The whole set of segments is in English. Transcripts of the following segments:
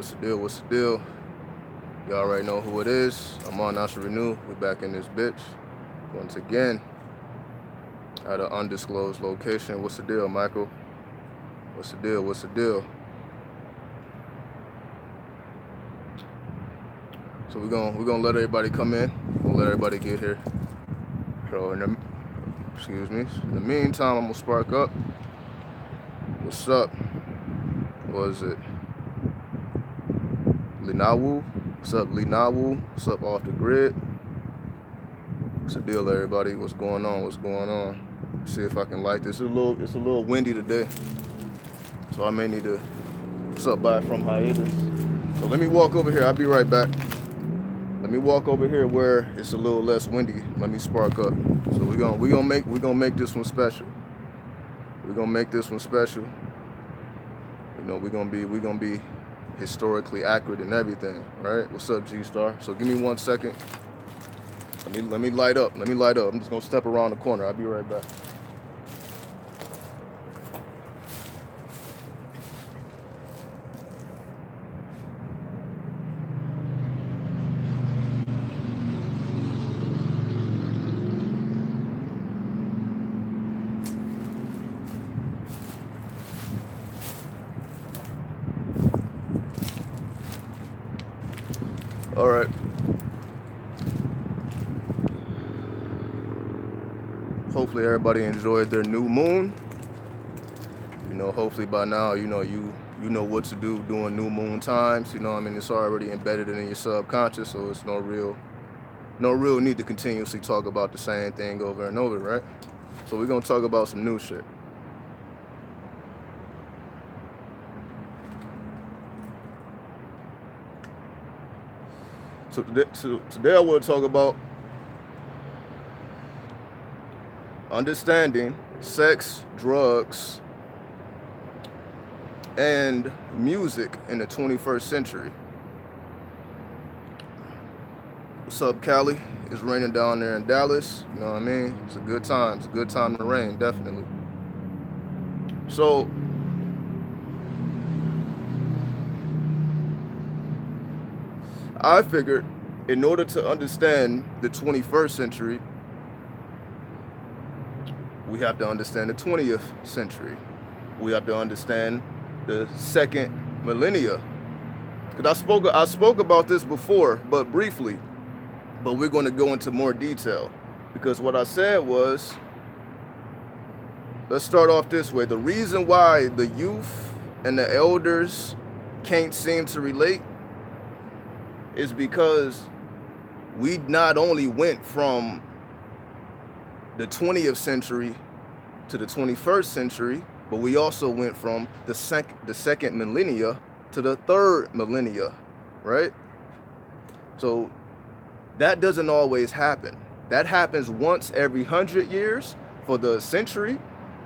What's the deal? What's the deal? Y'all already know who it is. I'm on Asharenu. We back in this bitch. Once again, at an undisclosed location. What's the deal, Michael? What's the deal? What's the deal? So we're gonna let everybody come in. We'll let everybody get here. So excuse me. In the meantime, I'm gonna spark up. What's up? What is it? Linawu? What's up, Linawu? What's up, off the grid? What's the deal, everybody? What's going on? What's going on? See if I can light this. It's a little windy today, so I may need to. What's up, back from hiatus? So let me walk over here. I'll be right back. Let me walk over here where it's a little less windy. Let me spark up. So we're gonna make this one special. We're gonna make this one special. You know, we're gonna be historically accurate and everything, right? What's up, G Star? So give me 1 second. Let me light up. Let me light up. I'm just gonna step around the corner. I'll be right back. All right. Hopefully everybody enjoyed their new moon. You know, hopefully by now, you know what to do during new moon times. You know, I mean, it's already embedded in your subconscious, so it's no real need to continuously talk about the same thing over and over, right? So we're gonna talk about some new shit. So today I want to talk about understanding sex, drugs, and music in the 21st century. What's up, Cali? It's raining down there in Dallas. You know what I mean? It's a good time. It's a good time to rain, definitely. So I figured in order to understand the 21st century, we have to understand the 20th century. We have to understand the second millennia. Because I spoke about this before, but briefly. But we're going to go into more detail. Because what I said was, let's start off this way. The reason why the youth and the elders can't seem to relate is because we not only went from the 20th century to the 21st century, but we also went from the second millennia to the third millennia, right? So that doesn't always happen. That happens once every 100 years for the century,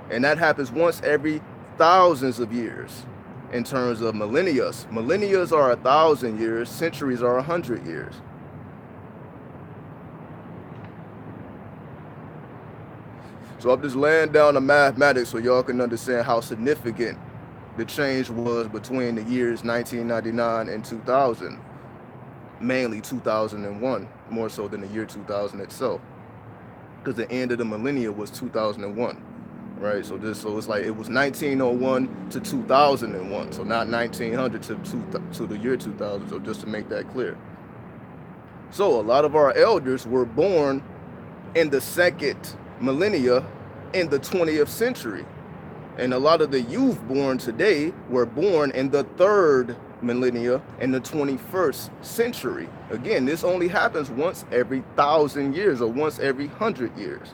and that happens once every thousands of years in terms of millennia. Millennias are 1,000 years, centuries are 100 years. So I'm just laying down the mathematics so y'all can understand how significant the change was between the years 1999 and 2000, mainly 2001, more so than the year 2000 itself, because the end of the millennia was 2001. Right, so it's like it was 1901 to 2001, so not 1900 to the year 2000. So just to make that clear. So a lot of our elders were born in the second millennia in the 20th century, and a lot of the youth born today were born in the third millennia in the 21st century. Again, this only happens once every 1,000 years or once every 100 years.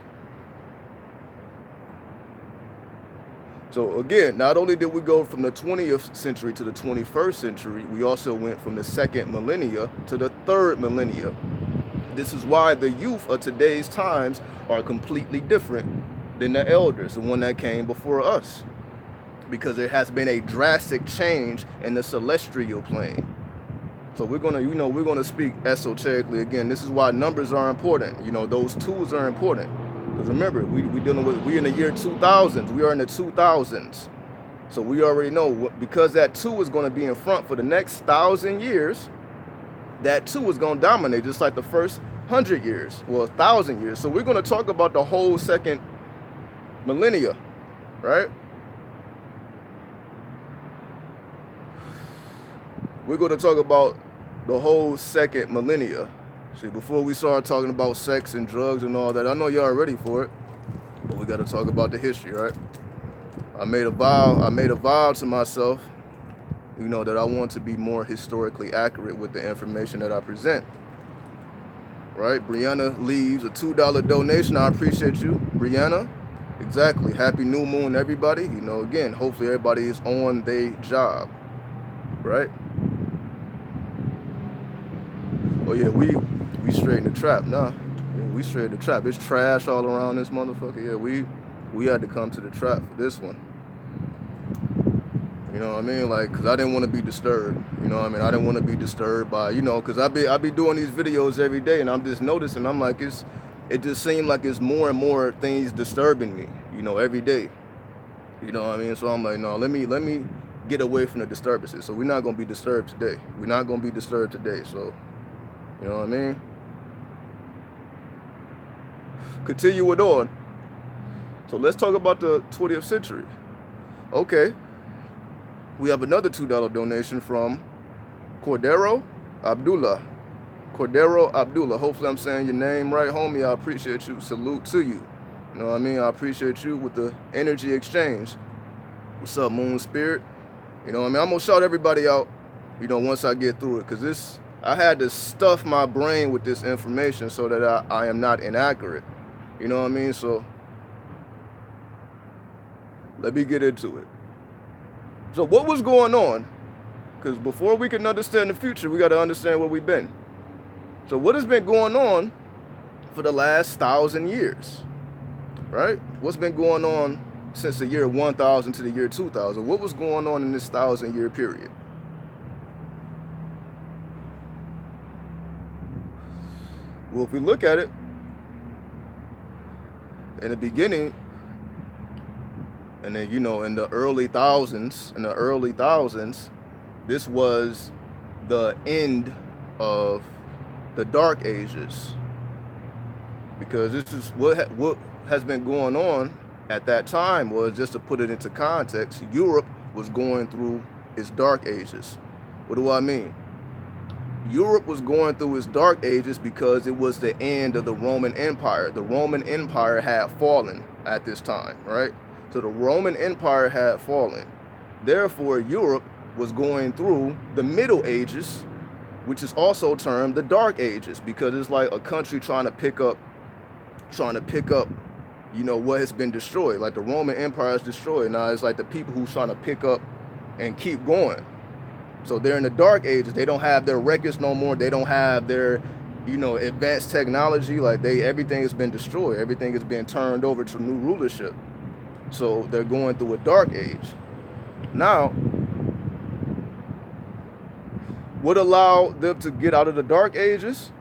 So again, not only did we go from the 20th century to the 21st century, we also went from the second millennia to the third millennia. This is why the youth of today's times are completely different than the elders, the one that came before us, because there has been a drastic change in the celestial plane. So we're gonna speak esoterically again. This is why numbers are important. You know, those tools are important. Because remember, we in the year 2000s. We are in the 2000s. So we already know, because that 2 is going to be in front for the next 1,000 years, that 2 is going to dominate, just like the first 100 years, well, 1,000 years. So we're going to talk about the whole second millennia, right? We're going to talk about the whole second millennia. See, before we start talking about sex and drugs and all that, I know y'all are ready for it, but we got to talk about the history, right? I made a vow to myself, you know, that I want to be more historically accurate with the information that I present. Right? Brianna leaves a $2 donation. I appreciate you, Brianna. Exactly. Happy new moon, everybody. You know, again, hopefully everybody is on their job. Right? Oh yeah, we straight in the trap. Nah. Yeah, we straight in the trap. It's trash all around this motherfucker. Yeah, we had to come to the trap for this one. You know what I mean? Like, cause I didn't want to be disturbed. You know what I mean? I didn't want to be disturbed by, you know, cause I be doing these videos every day, and I'm just noticing. I'm like, it just seemed like it's more and more things disturbing me. You know, every day. You know what I mean? So I'm like, no, let me get away from the disturbances. So we're not gonna be disturbed today. We're not gonna be disturbed today. So, you know what I mean? Continue it on. So let's talk about the 20th century. Okay. We have another $2 donation from Cordero Abdullah. Cordero Abdullah. Hopefully I'm saying your name right, homie. I appreciate you. Salute to you. You know what I mean? I appreciate you with the energy exchange. What's up, Moon Spirit? You know what I mean? I'm going to shout everybody out, you know, once I get through it. Because I had to stuff my brain with this information so that I am not inaccurate. You know what I mean? So let me get into it. So what was going on? Because before we can understand the future, we got to understand where we've been. So what has been going on for the last 1,000 years, right? What's been going on since the year 1000 to the year 2000? What was going on in this 1,000-year period? Well, if we look at it, in the beginning, and then, you know, in the early thousands, this was the end of the Dark Ages. Because this is what has been going on at that time. Was, just to put it into context, Europe was going through its Dark Ages. What do I mean? Europe was going through its Dark Ages because it was the end of the Roman Empire. The Roman Empire had fallen at this time, right? So the Roman Empire had fallen. Therefore, Europe was going through the Middle Ages, which is also termed the Dark Ages, because it's like a country trying to pick up, you know, what has been destroyed. Like the Roman Empire is destroyed. Now it's like the people who's trying to pick up and keep going. So they're in the Dark Ages. They don't have their records no more. They don't have their, you know, advanced technology. Like everything has been destroyed. Everything has been turned over to new rulership. So they're going through a Dark Age. Now, what allowed them to get out of the Dark Ages?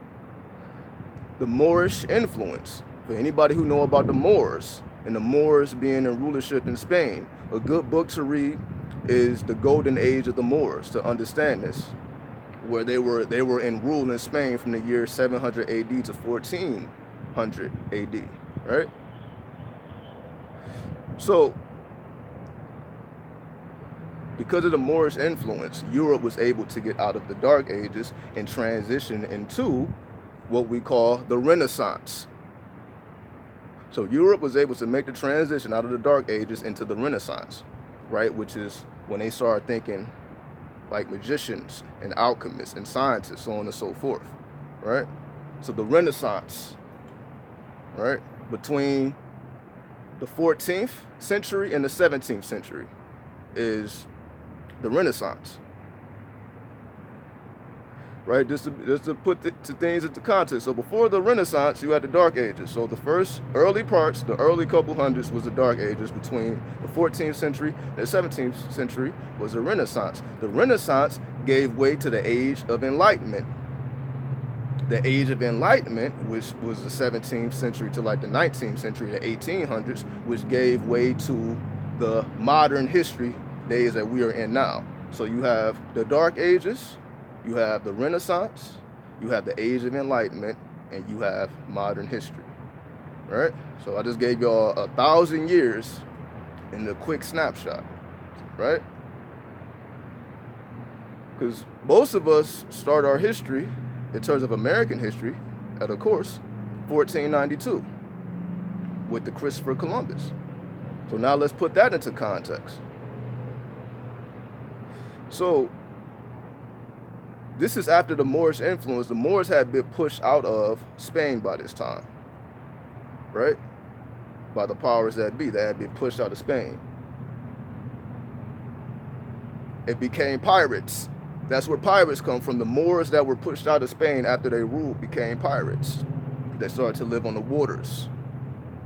The Moorish influence. For anybody who know about the Moors, and the Moors being in rulership in Spain, a good book to read is The Golden Age of the Moors, to understand this, where they were in rule in Spain from the year 700 AD to 1400 AD, right? So, because of the Moorish influence, Europe was able to get out of the Dark Ages and transition into what we call the Renaissance. So Europe was able to make the transition out of the Dark Ages into the Renaissance, right? Which is when they started thinking like magicians and alchemists and scientists, so on and so forth, right? So the Renaissance, right, between the 14th century and the 17th century is the Renaissance, right? Just to put things into context. So before the Renaissance, you had the Dark Ages. So the first early parts, the early couple hundreds, was the Dark Ages. Between the 14th century and the 17th century was the Renaissance. The Renaissance gave way to the Age of Enlightenment. The Age of Enlightenment, which was the 17th century to like the 19th century, the 1800s, which gave way to the modern history days that we are in now. So you have the Dark Ages, you have the Renaissance, you have the Age of Enlightenment, and you have modern history, right? So I just gave y'all 1,000 years in the quick snapshot, right? Because most of us start our history in terms of American history at, of course, 1492 with the Christopher Columbus. So now let's put that into context. So this is after the Moorish influence. The Moors had been pushed out of Spain by this time, right? By the powers that be. They had been pushed out of Spain. It became pirates. That's where pirates come from. The Moors that were pushed out of Spain after they ruled became pirates. They started to live on the waters.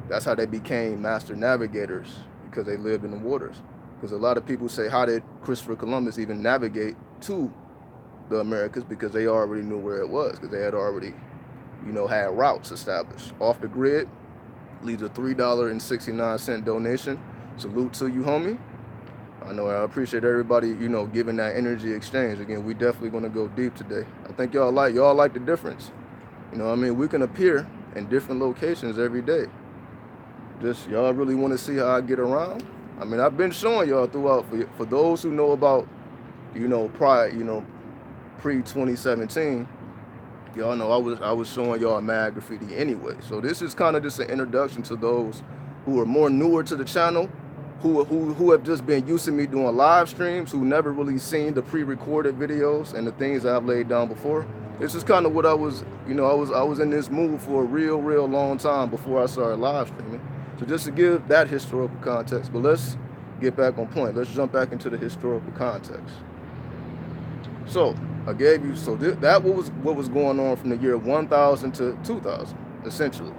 That's how they became master navigators, because they lived in the waters. Because a lot of people say, how did Christopher Columbus even navigate to the Americas? Because they already knew where it was, because they had already, had routes established. Off the grid, leaves a $3.69 donation. Salute to you, homie. I know I appreciate everybody, giving that energy exchange. Again, we definitely gonna go deep today. I think y'all like the difference. We can appear in different locations every day. Just y'all really want to see how I get around? I've been showing y'all throughout. For those who know about, prior, pre-2017, y'all know I was showing y'all mad graffiti anyway. So this is kind of just an introduction to those who are more newer to the channel, who have just been used to me doing live streams, who never really seen the pre-recorded videos and the things I've laid down before. This is kind of what I was, I was in this mood for a real long time before I started live streaming. So just to give that historical context, but let's get back on point. Let's jump back into the historical context. So I gave you, that what was going on from the year 1000 to 2000, essentially,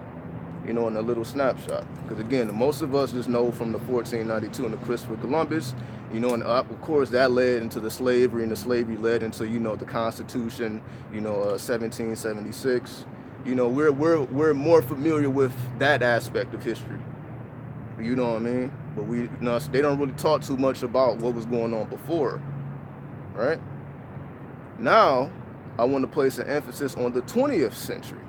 in a little snapshot. Because again, most of us just know from the 1492 and the Christopher Columbus, and of course that led into the slavery, and the slavery led into, the Constitution, 1776. We're more familiar with that aspect of history. You know what I mean? But they don't really talk too much about what was going on before, right? Now, I want to place an emphasis on the 20th century.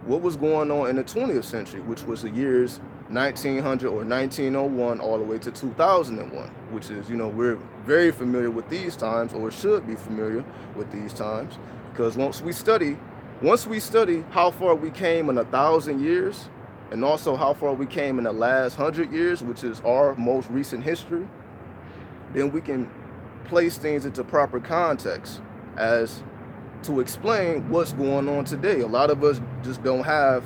What was going on in the 20th century, which was the years 1900 or 1901 all the way to 2001, which is, we're very familiar with these times, or should be familiar with these times, because once we study how far we came in 1,000 years, and also how far we came in the last 100 years, which is our most recent history, then we can place things into proper context as to explain what's going on today. A lot of us just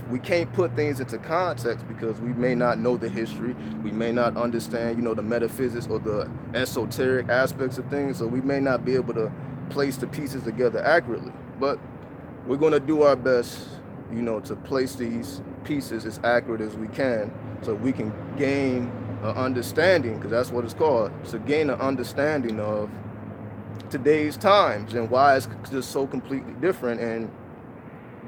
we can't put things into context because we may not know the history, we may not understand, the metaphysics or the esoteric aspects of things, so we may not be able to place the pieces together accurately. But we're going to do our best, to place these pieces as accurate as we can, so we can gain an understanding, because that's what it's called, to gain an understanding of today's times and why it's just so completely different, and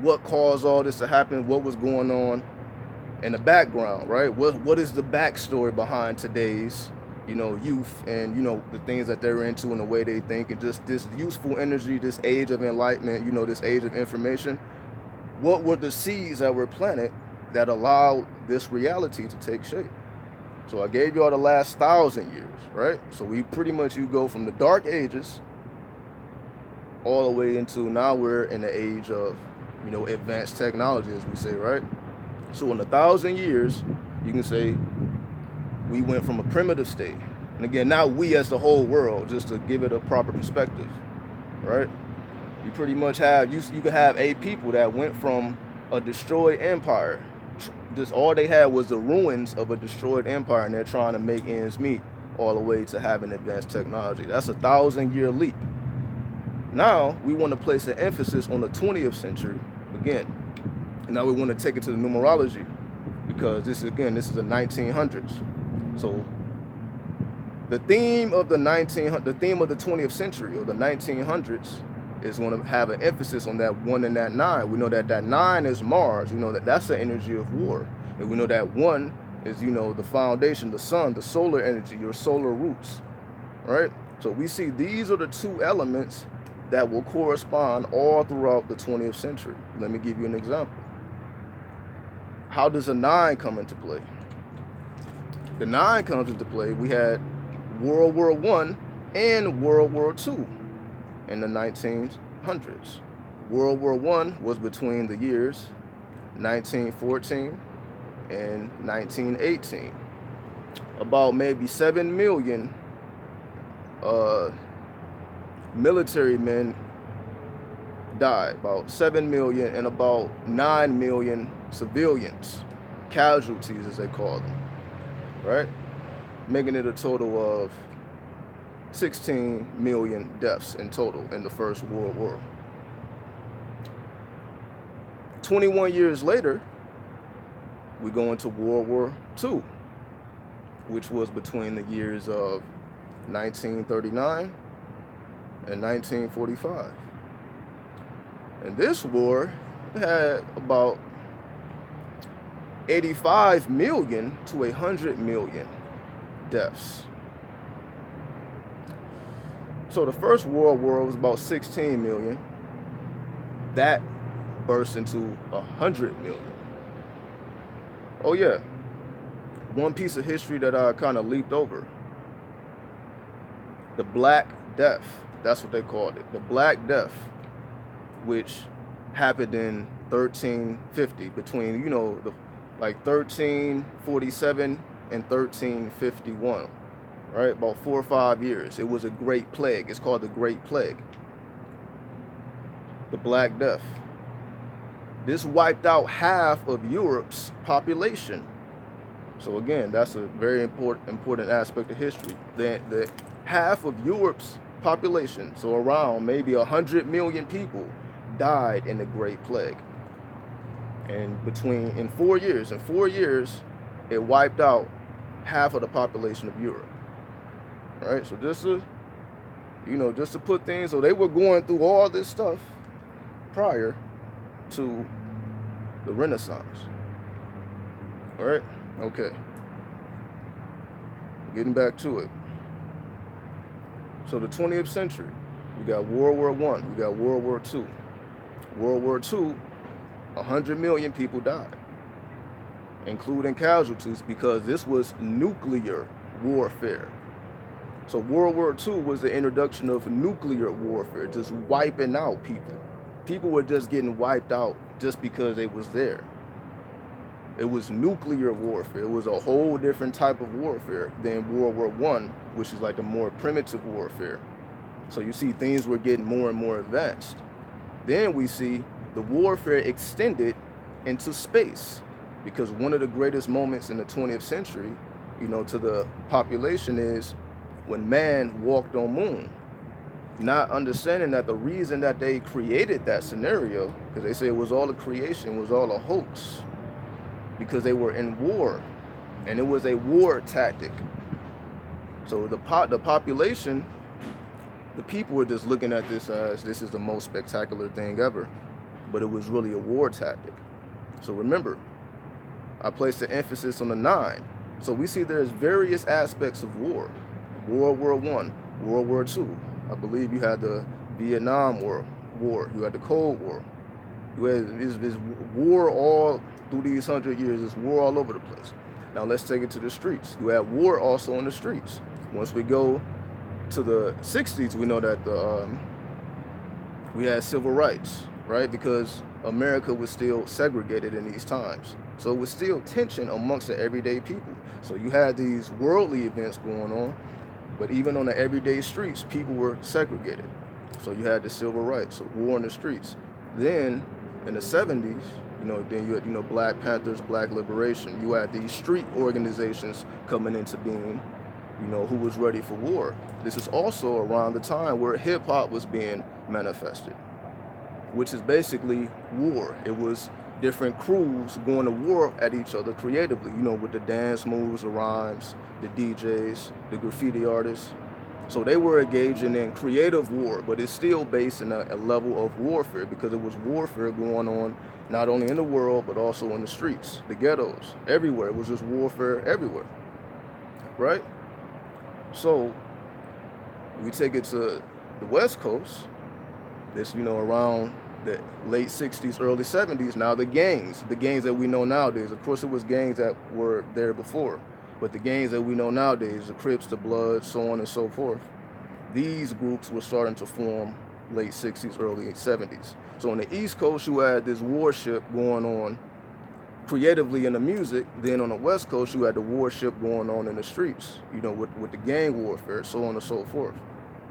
what caused all this to happen, what was going on in the background, right? What is the backstory behind today's, youth, and, the things that they're into and the way they think, and just this useful energy, this age of enlightenment, this age of information. What were the seeds that were planted that allowed this reality to take shape? So I gave y'all the last 1,000 years, right? So we pretty much, you go from the Dark Ages all the way into now we're in the age of, advanced technology, as we say, right? So in 1,000 years, you can say we went from a primitive state. And again, now we as the whole world, just to give it a proper perspective, right? You pretty much have, you could have a people that went from a destroyed empire. Just all they had was the ruins of a destroyed empire, and they're trying to make ends meet all the way to having advanced technology. That's a 1,000-year leap. Now we want to place an emphasis on the 20th century again. And now we want to take it to the numerology, because this is the 1900s. So the theme of the 20th century, or the 1900s, is going to have an emphasis on that 1 and that 9. We know that 9 is Mars. We know that that's the energy of war. And we know that 1 is, the foundation, the sun, the solar energy, your solar roots, right? So we see these are the two elements that will correspond all throughout the 20th century. Let me give you an example. How does a 9 come into play? The 9 comes into play. We had World War I and World War II in the 1900s. World War I was between the years 1914 and 1918. About maybe 7 million military men died, about 7 million, and about 9 million civilians, casualties as they call them, right? Making it a total of 16 million deaths in total in the First World War. 21 years later, we go into World War II, which was between the years of 1939 and 1945. And this war had about 85 million to 100 million deaths. So the First World War was about 16 million. That burst into 100 million. Oh yeah, one piece of history that I kind of leaped over. The Black Death, that's what they called it. The Black Death, which happened in 1350, between, like 1347 and 1351, right? About 4 or 5 years. It was a great plague. It's called the Great Plague. The Black Death. This wiped out half of Europe's population. So again, that's a very important aspect of history. The half of Europe's population, so around maybe 100 million people, died in the Great Plague. And in 4 years, it wiped out half of the population of Europe. All right, so just to put things, so they were going through all this stuff prior to the Renaissance. All right, okay. Getting back to it. So the 20th century, we got World War I, we got World War II. World War II, 100 million people died, including casualties, because this was nuclear warfare. So World War II was the introduction of nuclear warfare, just wiping out people. People were just getting wiped out just because they was there. It was nuclear warfare. It was a whole different type of warfare than World War I, which is like the more primitive warfare. So you see things were getting more and more advanced. Then we see the warfare extended into space, because one of the greatest moments in the 20th century, to the population is when man walked on moon. Not understanding that the reason that they created that scenario, because they say it was all a creation, was all a hoax, because they were in war, and it was a war tactic. So the population, the people were just looking at this as this is the most spectacular thing ever, but it was really a war tactic. So remember, I placed the emphasis on the 9. So we see there's various aspects of war. World War I, World War II. I believe you had the Vietnam War. You had the Cold War. You had this war all through these 100 years. This war all over the place. Now let's take it to the streets. You had war also in the streets. Once we go to the 60s, we know that we had civil rights, right? Because America was still segregated in these times. So it was still tension amongst the everyday people. So you had these worldly events going on, but even on the everyday streets, people were segregated. So you had the civil rights, so war in the streets. Then in the 70s, then you had, Black Panthers, Black Liberation. You had these street organizations coming into being, who was ready for war. This is also around the time where hip hop was being manifested, which is basically war. It was different crews going to war at each other creatively, with the dance moves, the rhymes, the DJs, the graffiti artists. So they were engaging in creative war, but it's still based in a level of warfare, because it was warfare going on not only in the world, but also in the streets, the ghettos, everywhere. It was just warfare everywhere, right? So We take it to the West Coast, this, around the late 60s, early 70s. Now the gangs that we know nowadays, of course it was gangs that were there before, but the gangs that we know nowadays, the Crips, the Bloods, so on and so forth, these groups were starting to form late 60s, early 70s. So on the East Coast, you had this warship going on creatively in the music. Then on the West Coast, you had the warship going on in the streets, with the gang warfare, so on and so forth.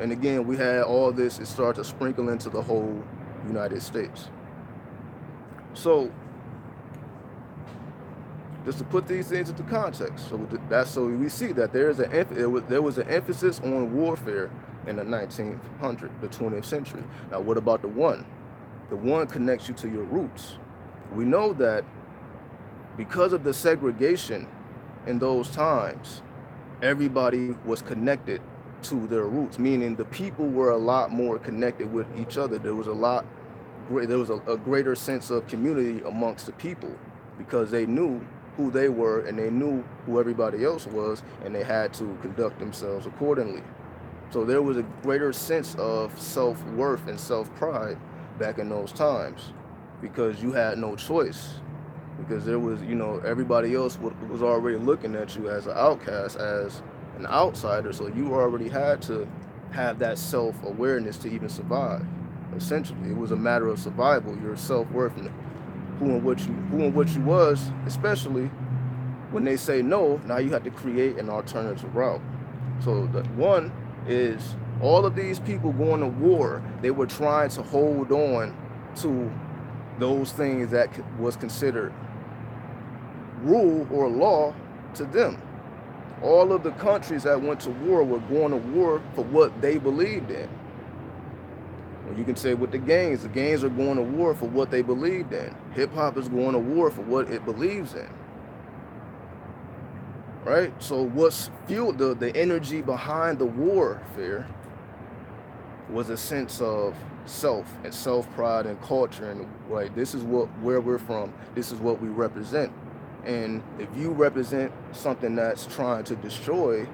And again, we had all this, it started to sprinkle into the whole United States. So just to put these things into context, so we see that there was an emphasis on warfare in the 20th century. Now, what about the one? The one connects you to your roots. We know that because of the segregation in those times, everybody was connected to their roots, meaning the people were a lot more connected with each other. There was a greater sense of community amongst the people because they knew who they were and they knew who everybody else was, and they had to conduct themselves accordingly. So there was a greater sense of self-worth and self-pride back in those times because you had no choice, because there was, everybody else was already looking at you as an outcast, as an outsider. So you already had to have that self-awareness to even survive. Essentially, it was a matter of survival, your self-worth, and who and what you was, especially when they say no. Now you have to create an alternative route. So the one is all of these people going to war, they were trying to hold on to those things that was considered rule or law to them. All of the countries that went to war were going to war for what they believed in. You can say with the gangs are going to war for what they believed in. Hip hop is going to war for what it believes in. Right? So what's fueled the energy behind the warfare was a sense of self and self-pride and culture, and like, this is where we're from, this is what we represent. And if you represent something that's trying to destroy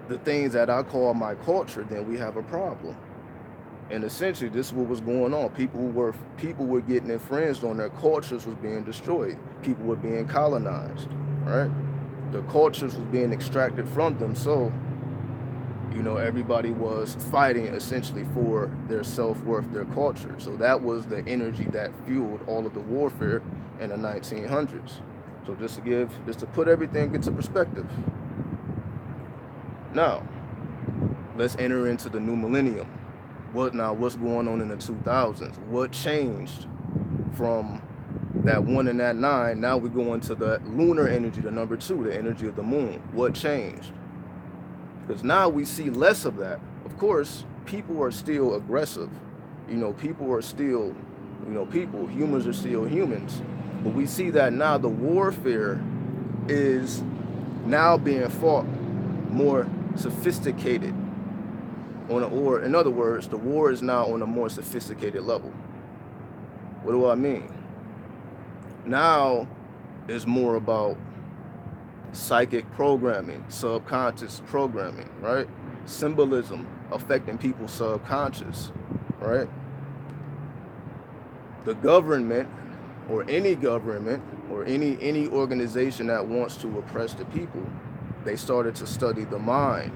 the things that I call my culture, then we have a problem. And essentially, this is what was going on. People were getting infringed on. Their cultures was being destroyed. People were being colonized, right? Their cultures was being extracted from them. So, everybody was fighting essentially for their self-worth, their culture. So that was the energy that fueled all of the warfare in the 1900s. So just to put everything into perspective. Now, let's enter into the new millennium. What's going on in the 2000s? What changed from that 1 and that 9? Now we go into the lunar energy, the number 2, the energy of the moon. What changed? Because now we see less of that. Of course, people are still aggressive. People are still, humans are still humans. But we see that now the warfare is now being fought more sophisticated. Or in other words, the war is now on a more sophisticated level. What do I mean? Now it's more about psychic programming, subconscious programming, right? Symbolism affecting people's subconscious, right? The government or any organization that wants to oppress the people, they started to study the mind.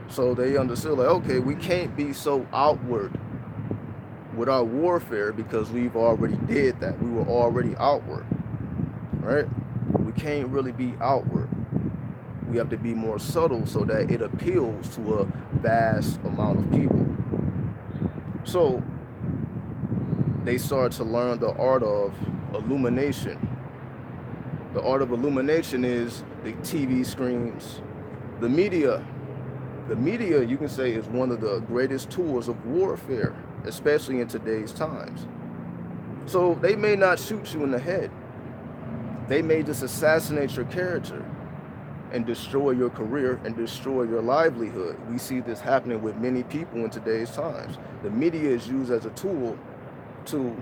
So they understood, like, okay, we can't be so outward with our warfare because we've already did that. We were already outward, right? We can't really be outward. We have to be more subtle so that it appeals to a vast amount of people. So they started to learn the art of illumination. The art of illumination is the TV screens, the media. The media, you can say, is one of the greatest tools of warfare, especially in today's times. So they may not shoot you in the head. They may just assassinate your character and destroy your career and destroy your livelihood. We see this happening with many people in today's times. The media is used as a tool to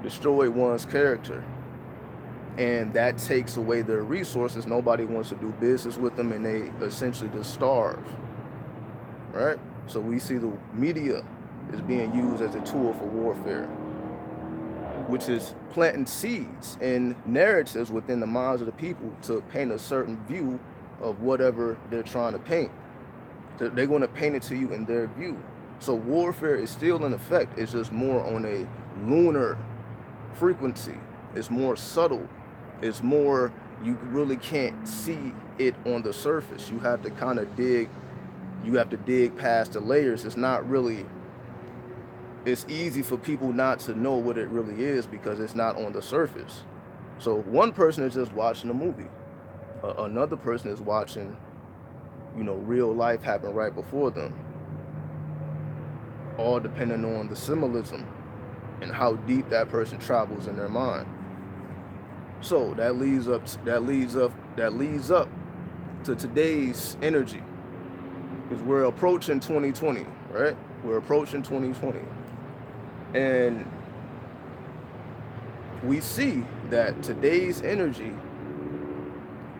destroy one's character, and that takes away their resources. Nobody wants to do business with them, and they essentially just starve. right? So we see the media is being used as a tool for warfare, which is planting seeds and narratives within the minds of the people to paint a certain view of whatever they're trying to paint. They're going to paint it to you in their view. So warfare is still in effect. It's just more on a lunar frequency. It's more subtle. It's more, you really can't see it on the surface. You have to kind of dig. You have to dig past the layers. It's not really, it's easy for people not to know what it really is because it's not on the surface. So one person is just watching a movie. Another person is watching, real life happen right before them. All depending on the symbolism and how deep that person travels in their mind. So that leads up to today's energy. Because we're approaching 2020, right? We're approaching 2020. And we see that today's energy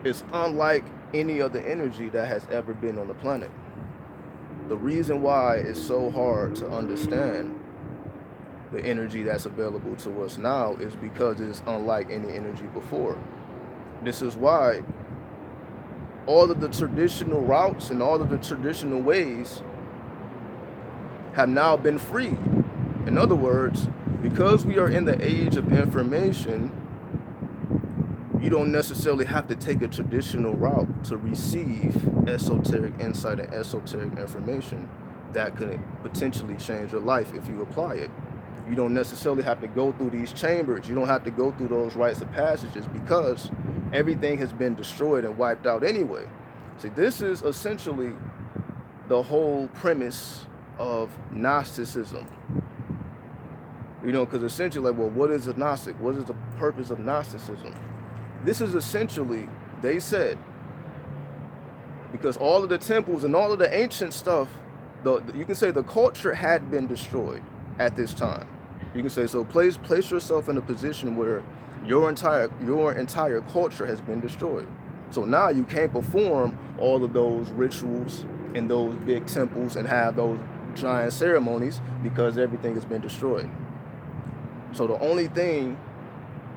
is unlike any other energy that has ever been on the planet. The reason why it's so hard to understand the energy that's available to us now is because it's unlike any energy before. This is why all of the traditional routes and all of the traditional ways have now been freed. In other words, because we are in the age of information, you don't necessarily have to take a traditional route to receive esoteric insight and esoteric information that could potentially change your life if you apply it. You don't necessarily have to go through these chambers. You don't have to go through those rites of passages because everything has been destroyed and wiped out anyway. See, this is essentially the whole premise of Gnosticism. Because essentially, like, well, what is a Gnostic? What is the purpose of Gnosticism? This is essentially, they said, because all of the temples and all of the ancient stuff, you can say the culture had been destroyed at this time. You can say, so place yourself in a position where your entire culture has been destroyed. So now you can't perform all of those rituals in those big temples and have those giant ceremonies because everything has been destroyed. So the only thing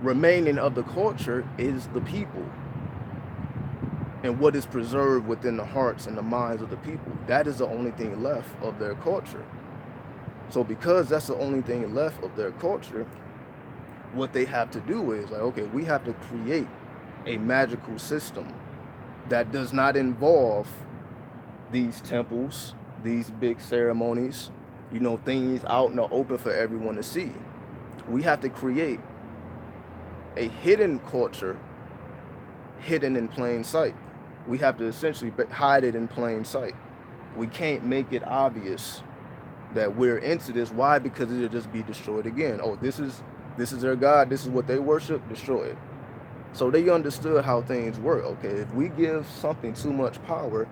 remaining of the culture is the people and what is preserved within the hearts and the minds of the people. That is the only thing left of their culture. So because that's the only thing left of their culture, what they have to do is like, okay, we have to create a magical system that does not involve these temples, these big ceremonies, things out in the open for everyone to see. We have to create a hidden culture, hidden in plain sight. We have to essentially hide it in plain sight. We can't make it obvious that we're into this. Why? Because it'll just be destroyed again. Oh, this is their God. This is what they worship. Destroy it. So they understood how things work. Okay, if we give something too much power,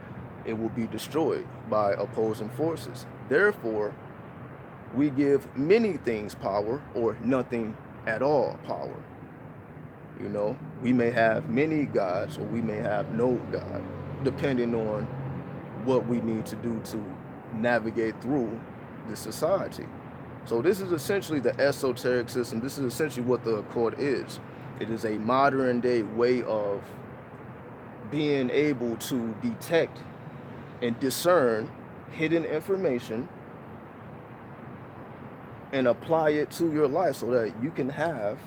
it will be destroyed by opposing forces. Therefore, we give many things power or nothing at all power. We may have many gods or we may have no God, depending on what we need to do to navigate through this society. So this is essentially the esoteric system. This is essentially what the occult is. It is a modern day way of being able to detect and discern hidden information and apply it to your life so that you can have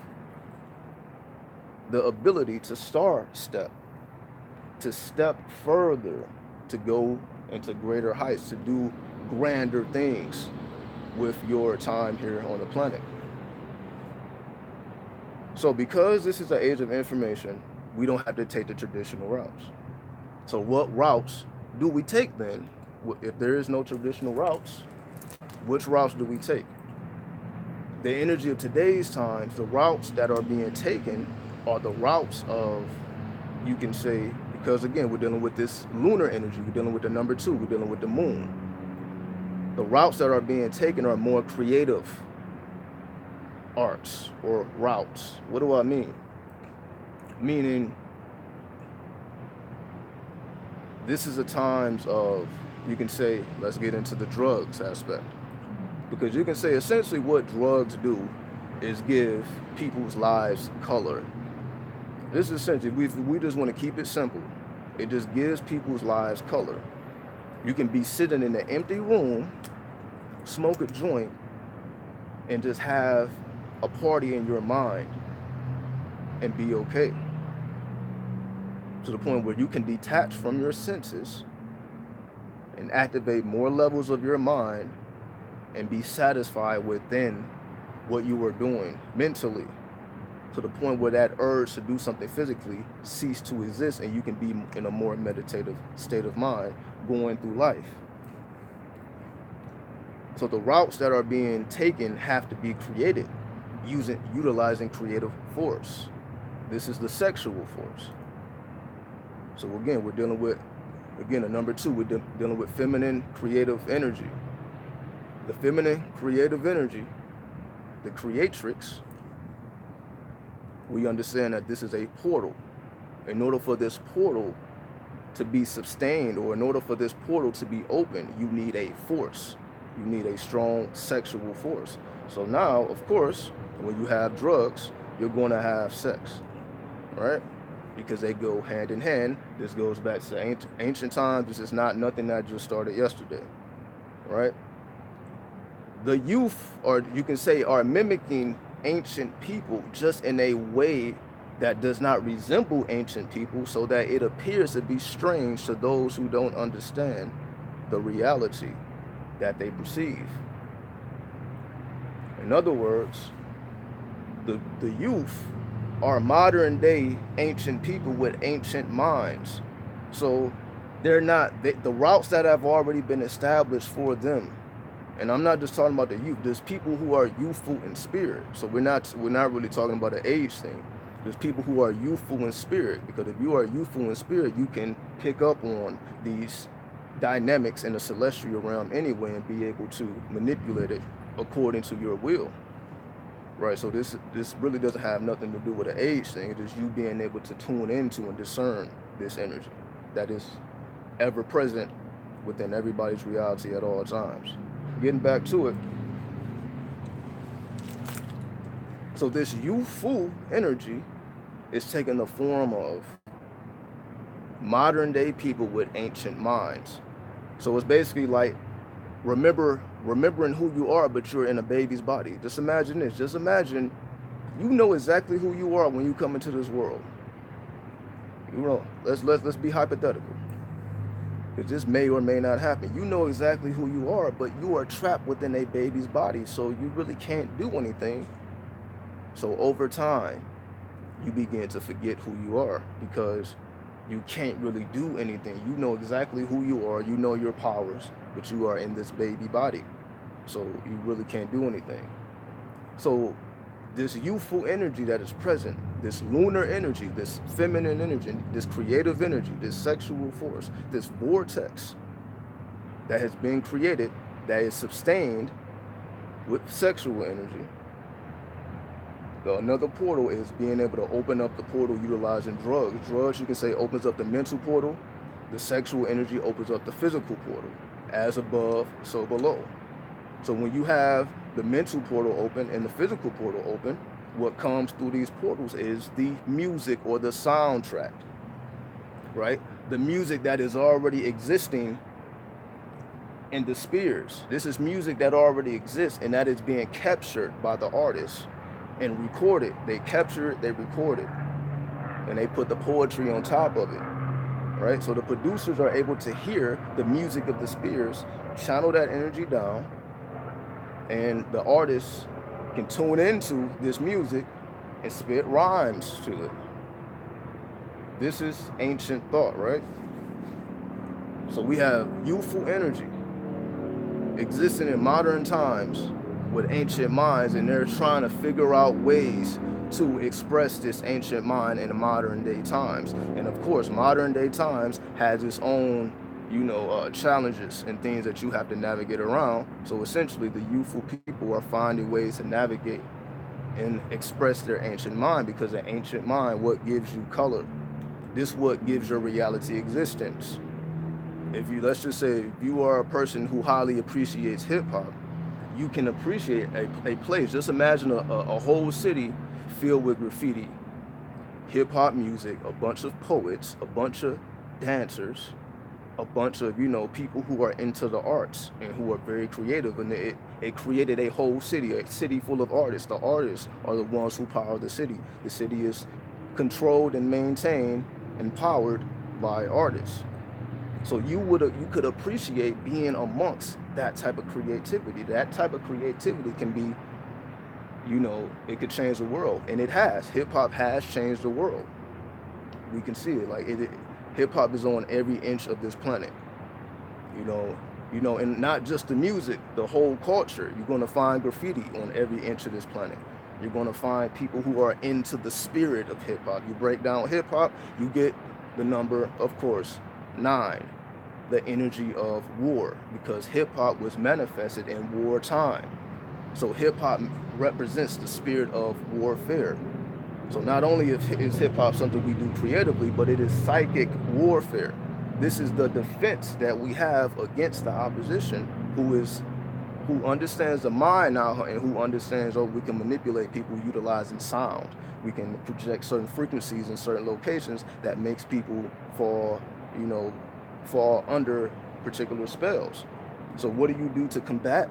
the ability to step further, to go into greater heights, to do grander things with your time here on the planet. So because this is the age of information, we don't have to take the traditional routes. So what routes do we take then? If there is no traditional routes, which routes do we take? The energy of today's times, the routes that are being taken are the routes of, you can say, because again, we're dealing with this lunar energy, we're dealing with the number 2, we're dealing with the moon. The routes that are being taken are more creative arts or routes. What do I mean? Meaning, this is a times of you can say, let's get into the drugs aspect. Because you can say essentially what drugs do is give people's lives color. This is essentially, we just want to keep it simple. It just gives people's lives color. You can be sitting in an empty room, smoke a joint, and just have a party in your mind and be okay. To the point where you can detach from your senses and activate more levels of your mind and be satisfied within what you were doing mentally, to the point where that urge to do something physically cease to exist, and you can be in a more meditative state of mind going through life. So the routes that are being taken have to be created utilizing creative force. This is the sexual force. So again, we're dealing with, again, number 2, we're dealing with feminine creative energy. The feminine creative energy, the creatrix, we understand that this is a portal. In order for this portal to be sustained, or in order for this portal to be open, you need a force. You need a strong sexual force. So now, of course, when you have drugs, you're going to have sex, right? Because they go hand in hand. This goes back to ancient times. This is not nothing that just started yesterday, right? The youth, or you can say, are mimicking ancient people just in a way that does not resemble ancient people, so that it appears to be strange to those who don't understand the reality that they perceive. In other words, the youth are modern day ancient people with ancient minds. So they're not, the routes that have already been established for them. And I'm not just talking about the youth. There's people who are youthful in spirit. So we're not really talking about an age thing. There's people who are youthful in spirit, because if you are youthful in spirit, you can pick up on these dynamics in the celestial realm anyway and be able to manipulate it according to your will. Right, so this really doesn't have nothing to do with an age thing. It's just you being able to tune into and discern this energy that is ever present within everybody's reality at all times. Getting back to it. So this youthful energy is taking the form of modern day people with ancient minds. So it's basically like remembering who you are, but you're in a baby's body. Just imagine this. Just imagine you know exactly who you are when you come into this world. You know, let's be hypothetical, because this may or may not happen. You know exactly who you are, but you are trapped within a baby's body, so you really can't do anything. So over time, you begin to forget who you are, because you can't really do anything. You know exactly who you are, you know your powers, but you are in this baby body, so you really can't do anything. So this youthful energy that is present, this lunar energy, this feminine energy, this creative energy, this sexual force, this vortex that has been created, that is sustained with sexual energy. Another portal is being able to open up the portal utilizing drugs. Drugs, you can say, opens up the mental portal. The sexual energy opens up the physical portal. As above, so below. So when you have the mental portal open and the physical portal open, what comes through these portals is the music, or the soundtrack, right? The music that is already existing in the spheres. This is music that already exists, and that is being captured by the artists and recorded. They capture it, they record it, and they put the poetry on top of it, right? So the producers are able to hear the music of the spheres, channel that energy down, and the artists can tune into this music and spit rhymes to it. This is ancient thought, right? So we have youthful energy existing in modern times with ancient minds, and they're trying to figure out ways to express this ancient mind in modern day times. And of course, modern day times has its own, challenges and things that you have to navigate around. So essentially, the youthful people are finding ways to navigate and express their ancient mind, because the ancient mind, what gives you color? This what gives your reality existence. if you, let's just say, if you are a person who highly appreciates hip hop, you can appreciate a place. Just imagine a whole city filled with graffiti, hip hop music, a bunch of poets, a bunch of dancers, a bunch of, people who are into the arts and who are very creative, and it created a whole city, a city full of artists. The artists are the ones who power the city. The city is controlled and maintained and powered by artists. So you could appreciate being amongst that type of creativity. That type of creativity can be, it could change the world, and it has. Hip hop has changed the world. We can see it. Like hip hop is on every inch of this planet. You know, and not just the music, the whole culture. You're gonna find graffiti on every inch of this planet. You're gonna find people who are into the spirit of hip hop. You break down hip hop, you get the number, of course, 9, the energy of war, because hip hop was manifested in wartime. So hip hop represents the spirit of warfare. So not only is hip hop something we do creatively, but it is psychic warfare. This is the defense that we have against the opposition, who understands the mind now, and who understands, we can manipulate people utilizing sound. We can project certain frequencies in certain locations that makes people fall under particular spells. So what do you do to combat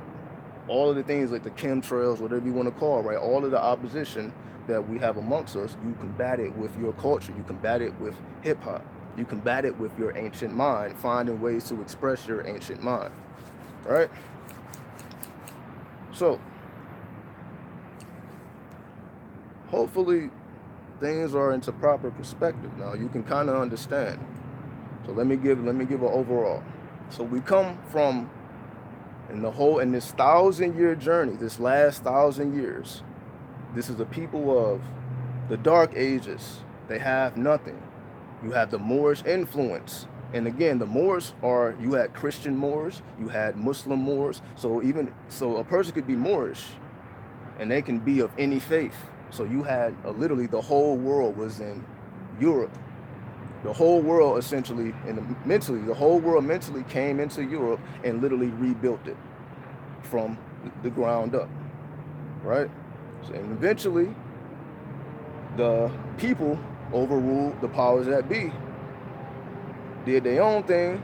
all of the things like the chemtrails, whatever you want to call, right? All of the opposition that we have amongst us, you combat it with your culture. You combat it with hip hop. You combat it with your ancient mind, finding ways to express your ancient mind, right? So hopefully things are into proper perspective now. You can kind of understand. So let me give an overall. So we come from, in this 1,000-year journey, this last 1,000 years, this is the people of the Dark Ages. They have nothing. You have the Moorish influence. And again, the Moors you had Christian Moors, you had Muslim Moors. So a person could be Moorish and they can be of any faith. So you had literally the whole world was in Europe. The whole world essentially, the whole world mentally came into Europe and literally rebuilt it from the ground up, right? So, and eventually, the people overruled the powers that be, did their own thing,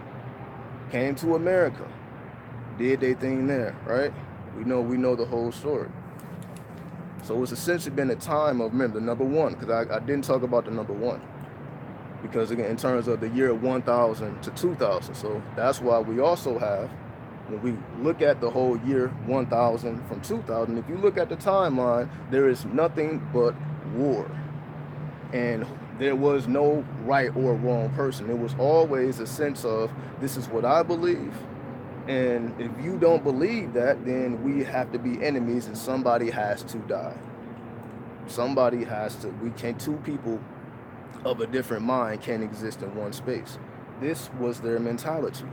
came to America, did their thing there, right? We know the whole story. So it's essentially been a time of, remember, the number one, because I didn't talk about the number one. Because again, in terms of the year 1000 to 2000, so that's why we also have, when we look at the whole year 1000 from 2000, if you look at the timeline, there is nothing but war. And there was no right or wrong person. It was always a sense of, this is what I believe. And if you don't believe that, then we have to be enemies and somebody has to die. Somebody has to, two people of a different mind can't exist in one space. This was their mentality.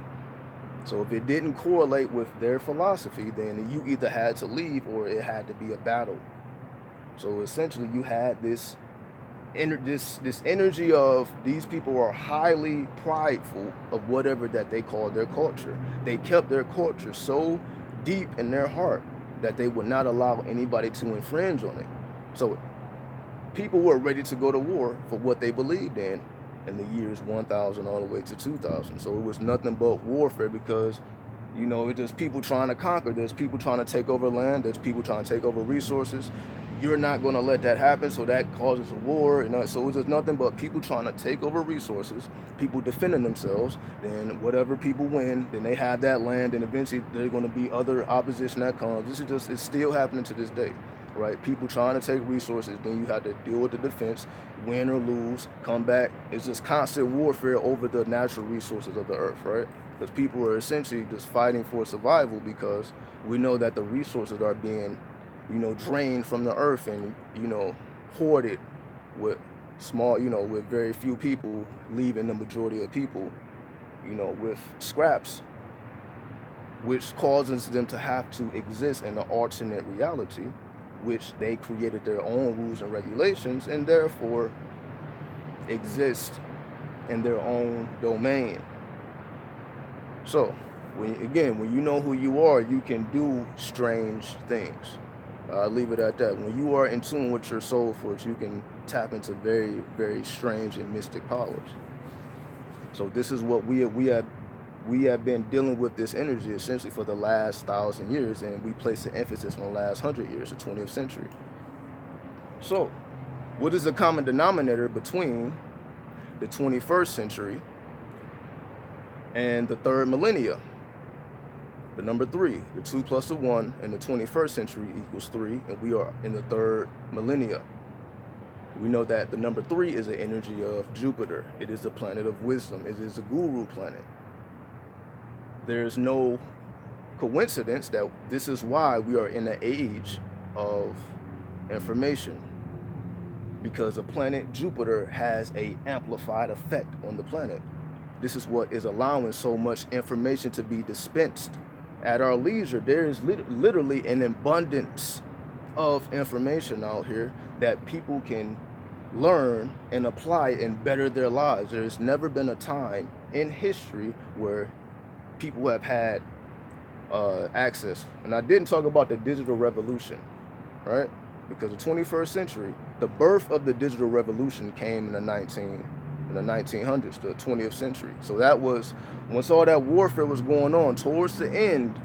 So if it didn't correlate with their philosophy, then you either had to leave or it had to be a battle. So essentially you had this energy of, these people are highly prideful of whatever that they call their culture. They kept their culture so deep in their heart that they would not allow anybody to infringe on it. So people were ready to go to war for what they believed in the years 1000 all the way to 2000. So it was nothing but warfare, because it's just people trying to conquer. There's people trying to take over land. There's people trying to take over resources. You're not going to let that happen, so that causes a war. So it's just nothing but people trying to take over resources, people defending themselves. Then whatever people win, then they have that land, and eventually there's going to be other opposition that comes. It's still happening to this day. Right? People trying to take resources, then you have to deal with the defense, win or lose, come back. It's just constant warfare over the natural resources of the earth, right? Because people are essentially just fighting for survival, because we know that the resources are being, drained from the earth and, hoarded with small, with very few people, leaving the majority of people, with scraps, which causes them to have to exist in an alternate reality, which they created their own rules and regulations, and therefore exist in their own domain. So, when you know who you are, you can do strange things. I'll leave it at that. When you are in tune with your soul force, you can tap into very, very strange and mystic powers. So this is what we have been dealing with this energy essentially for the last 1,000 years, and we place the emphasis on the last 100 years, the 20th century. So, what is the common denominator between the 21st century and the third millennia? The number 3, the 2 plus the 1 in the 21st century equals 3, and we are in the third millennia. We know that the number 3 is the energy of Jupiter. It is the planet of wisdom. It is the guru planet. There's no coincidence that this is why we are in the age of information, because the planet Jupiter has an amplified effect on the planet. This is what is allowing so much information to be dispensed at our leisure. There is literally an abundance of information out here that people can learn and apply and better their lives. There's never been a time in history where people have had access. And I didn't talk about the digital revolution, right? Because the 21st century, the birth of the digital revolution came in the 1900s, the 20th century. So that was, once all that warfare was going on, towards the end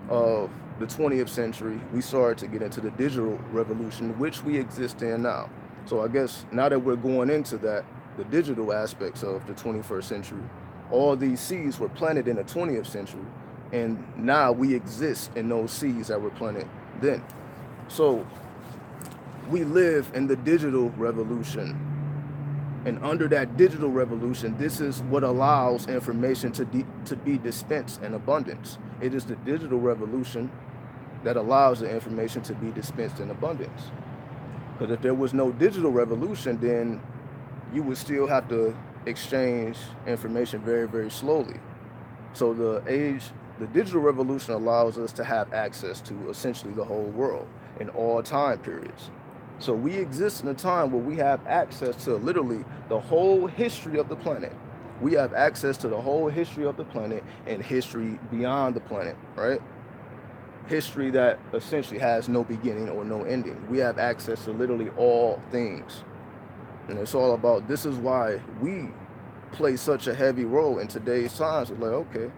of the 20th century, we started to get into the digital revolution, which we exist in now. So I guess now that we're going into that, the digital aspects of the 21st century, all these seeds were planted in the 20th century, and now we exist in those seeds that were planted then. So we live in the digital revolution. And under that digital revolution, this is what allows information to be dispensed in abundance. It is the digital revolution that allows the information to be dispensed in abundance. Because if there was no digital revolution, then you would still have to exchange information very, very slowly. So the digital revolution allows us to have access to essentially the whole world in all time periods. So we exist in a time where we have access to literally the whole history of the planet. We have access to the whole history of the planet and history beyond the planet, right? History that essentially has no beginning or no ending. We have access to literally all things. And it's all about, this is why we play such a heavy role in today's times. It's like, okay,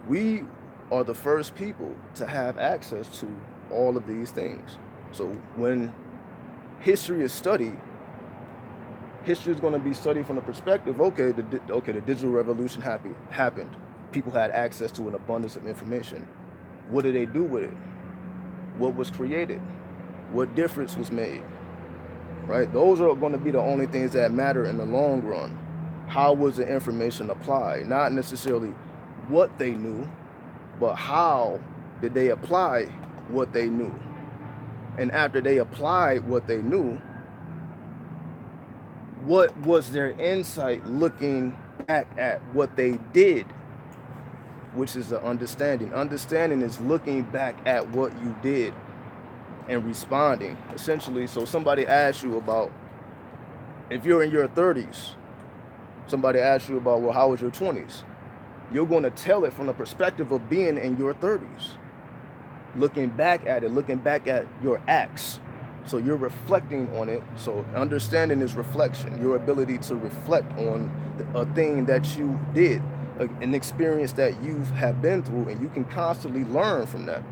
we are the first people to have access to all of these things. So when history is studied, history is going to be studied from the perspective, okay, the digital revolution happened. People had access to an abundance of information. What did they do with it? What was created? What difference was made? Right? Those are going to be the only things that matter in the long run. How was the information applied? Not necessarily what they knew, but how did they apply what they knew? And after they applied what they knew, what was their insight looking back at what they did? Which is the understanding. Understanding is looking back at what you did and responding. Essentially, so somebody asks you about, if you're in your 30s, somebody asks you about, well, how was your 20s? You're going to tell it from the perspective of being in your 30s. Looking back at it, looking back at your acts. So you're reflecting on it. So understanding is reflection, your ability to reflect on a thing that you did, an experience that you have been through, and you can constantly learn from that.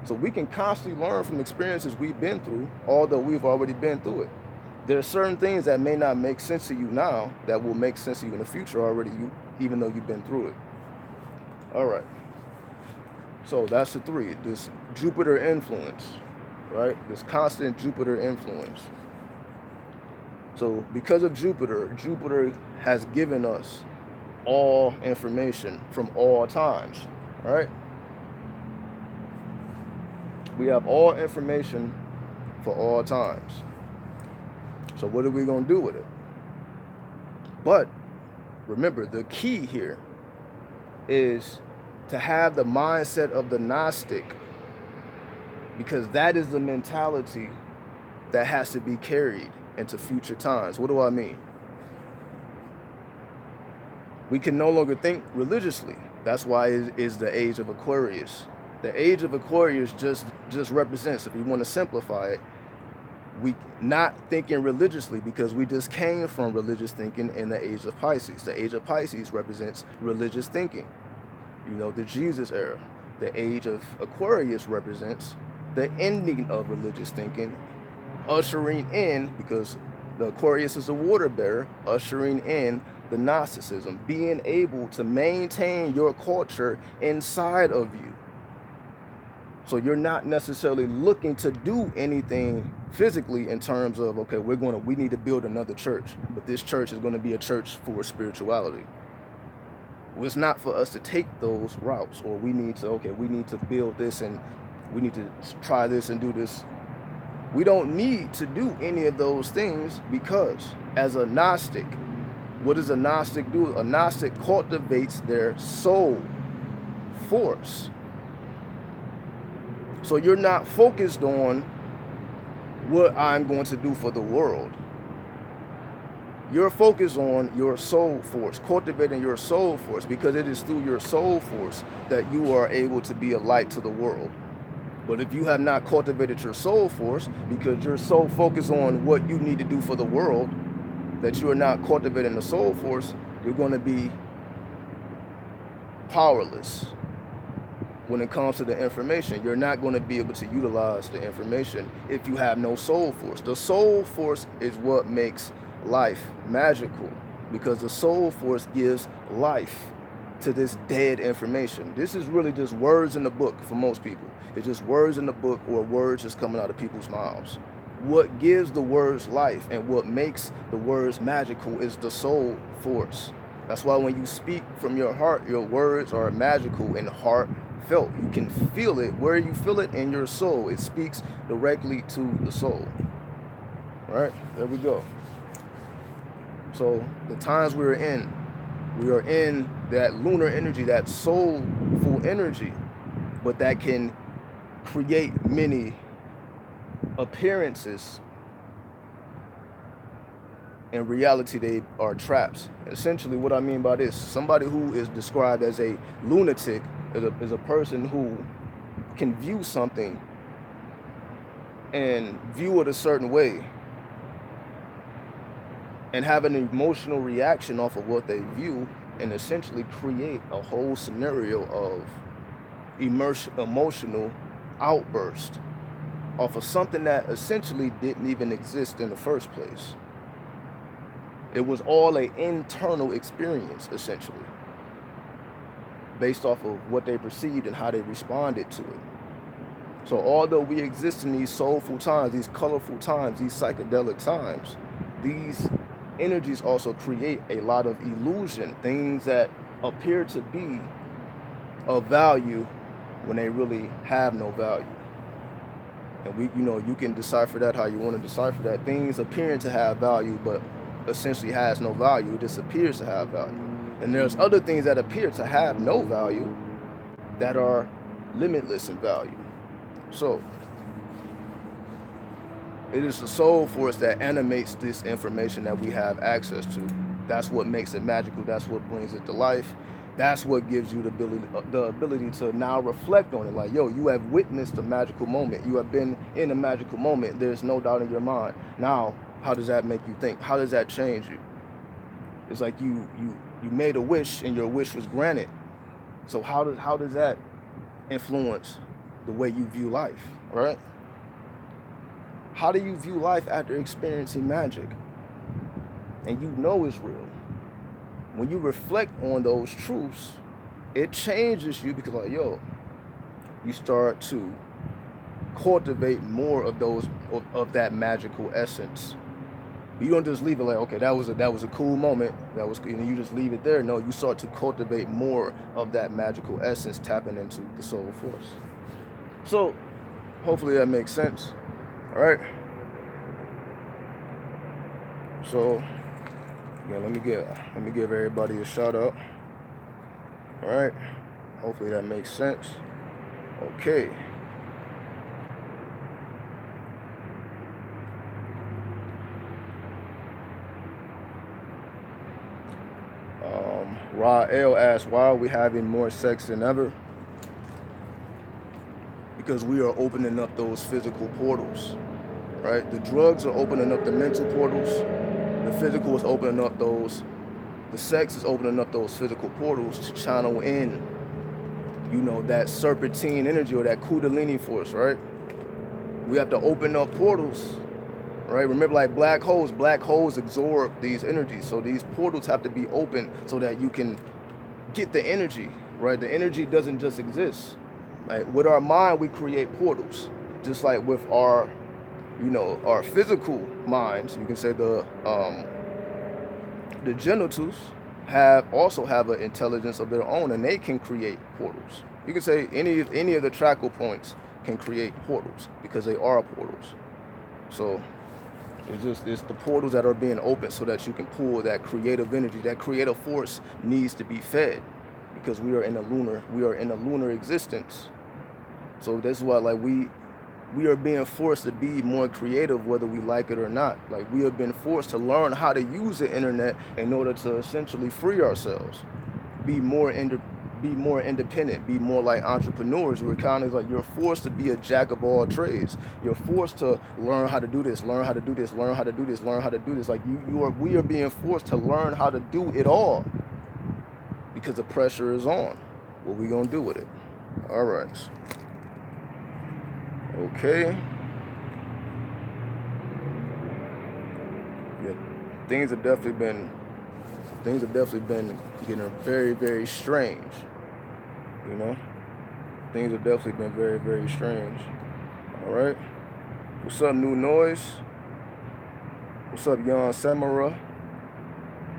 So we can constantly learn from experiences we've been through, although we've already been through it. There are certain things that may not make sense to you now that will make sense to you in the future already, even though you've been through it. All right. So that's the 3, this Jupiter influence, right? This constant Jupiter influence. So because of Jupiter, Jupiter has given us all information from all times, right? We have all information for all times. So what are we going to do with it? But remember, the key here is to have the mindset of the Gnostic, because that is the mentality that has to be carried into future times. What do I mean? We can no longer think religiously. That's why it is the age of Aquarius. The age of Aquarius just represents, if you want to simplify it, we not thinking religiously, because we just came from religious thinking in the age of Pisces. The age of Pisces represents religious thinking, the Jesus era. The age of Aquarius represents the ending of religious thinking, ushering in, because the Aquarius is a water bearer, ushering in the Gnosticism, being able to maintain your culture inside of you. So you're not necessarily looking to do anything physically in terms of, okay, we need to build another church, but this church is going to be a church for spirituality. Well, it's not for us to take those routes, or we need to build this and we need to try this and do this. We don't need to do any of those things, because as a Gnostic, what does a Gnostic do? A Gnostic cultivates their soul force. So you're not focused on what I'm going to do for the world. You're focused on your soul force, cultivating your soul force, because it is through your soul force that you are able to be a light to the world. But if you have not cultivated your soul force, because you're so focused on what you need to do for the world, that you are not cultivating the soul force, you're going to be powerless when it comes to the information. You're not going to be able to utilize the information if you have no soul force. The soul force is what makes life magical, because the soul force gives life to this dead information. This is really just words in the book for most people. It's just words in the book, or words just coming out of people's mouths. What gives the words life and what makes the words magical is the soul force. That's why when you speak from your heart, your words are magical and heartfelt. You can feel it. Where you feel it? In your soul. It speaks directly to the soul. All right, there we go. So the times we are in that lunar energy, that soulful energy, but that can create many appearances. In reality, they are traps. Essentially, what I mean by this, somebody who is described as a lunatic is a person who can view something and view it a certain way and have an emotional reaction off of what they view, and essentially create a whole scenario of emotional outburst off of something that essentially didn't even exist in the first place. It was all an internal experience, essentially, based off of what they perceived and how they responded to it. So although we exist in these soulful times, these colorful times, these psychedelic times, these energies also create a lot of illusion, things that appear to be of value when they really have no value. And you can decipher that how you want to decipher that. Things appearing to have value, but essentially has no value. It just appears to have value. And there's other things that appear to have no value that are limitless in value. So it is the soul force that animates this information that we have access to. That's what makes it magical. That's what brings it to life. That's what gives you the ability to now reflect on it. Like, yo, you have witnessed a magical moment. You have been in a magical moment. There's no doubt in your mind. Now, how does that make you think? How does that change you? It's like you made a wish and your wish was granted. So how does that influence the way you view life, right? How do you view life after experiencing magic? And you know it's real. When you reflect on those truths, it changes you, because like, yo, you start to cultivate more of those of that magical essence. You don't just leave it like, okay, that was a cool moment, and you just leave it there. No, you start to cultivate more of that magical essence, tapping into the soul force. So hopefully that makes sense. All right. So yeah, let me give everybody a shout out. All right. Hopefully that makes sense. Okay. Rael asks, why are we having more sex than ever? Because we are opening up those physical portals, right? The drugs are opening up the mental portals. The physical is opening up those, the sex is opening up those physical portals to channel in, you know, that serpentine energy or that kundalini force, right? We have to open up portals, right? Remember, like black holes absorb these energies. So these portals have to be open so that you can get the energy, right? The energy doesn't just exist. Like with our mind, we create portals, just like with our, you know, our physical minds. You can say the genitals also have an intelligence of their own, and they can create portals. You can say any of the trackle points can create portals because they are portals. So it's the portals that are being opened so that you can pull that creative energy. That creative force needs to be fed because we are in a lunar existence. So that's why, like, we are being forced to be more creative whether we like it or not. Like, we have been forced to learn how to use the internet in order to essentially free ourselves, be more independent, be more like entrepreneurs. We're kind of like, you're forced to be a jack of all trades. You're forced to learn how to do this, learn how to do this, learn how to do this, learn how to do this. Like we are being forced to learn how to do it all because the pressure is on. What we gonna do with it? All right. Okay. Yeah, things have definitely been getting very, very strange. You know, things have definitely been very, very strange. All right. What's up, New Noise? What's up, Young Samara?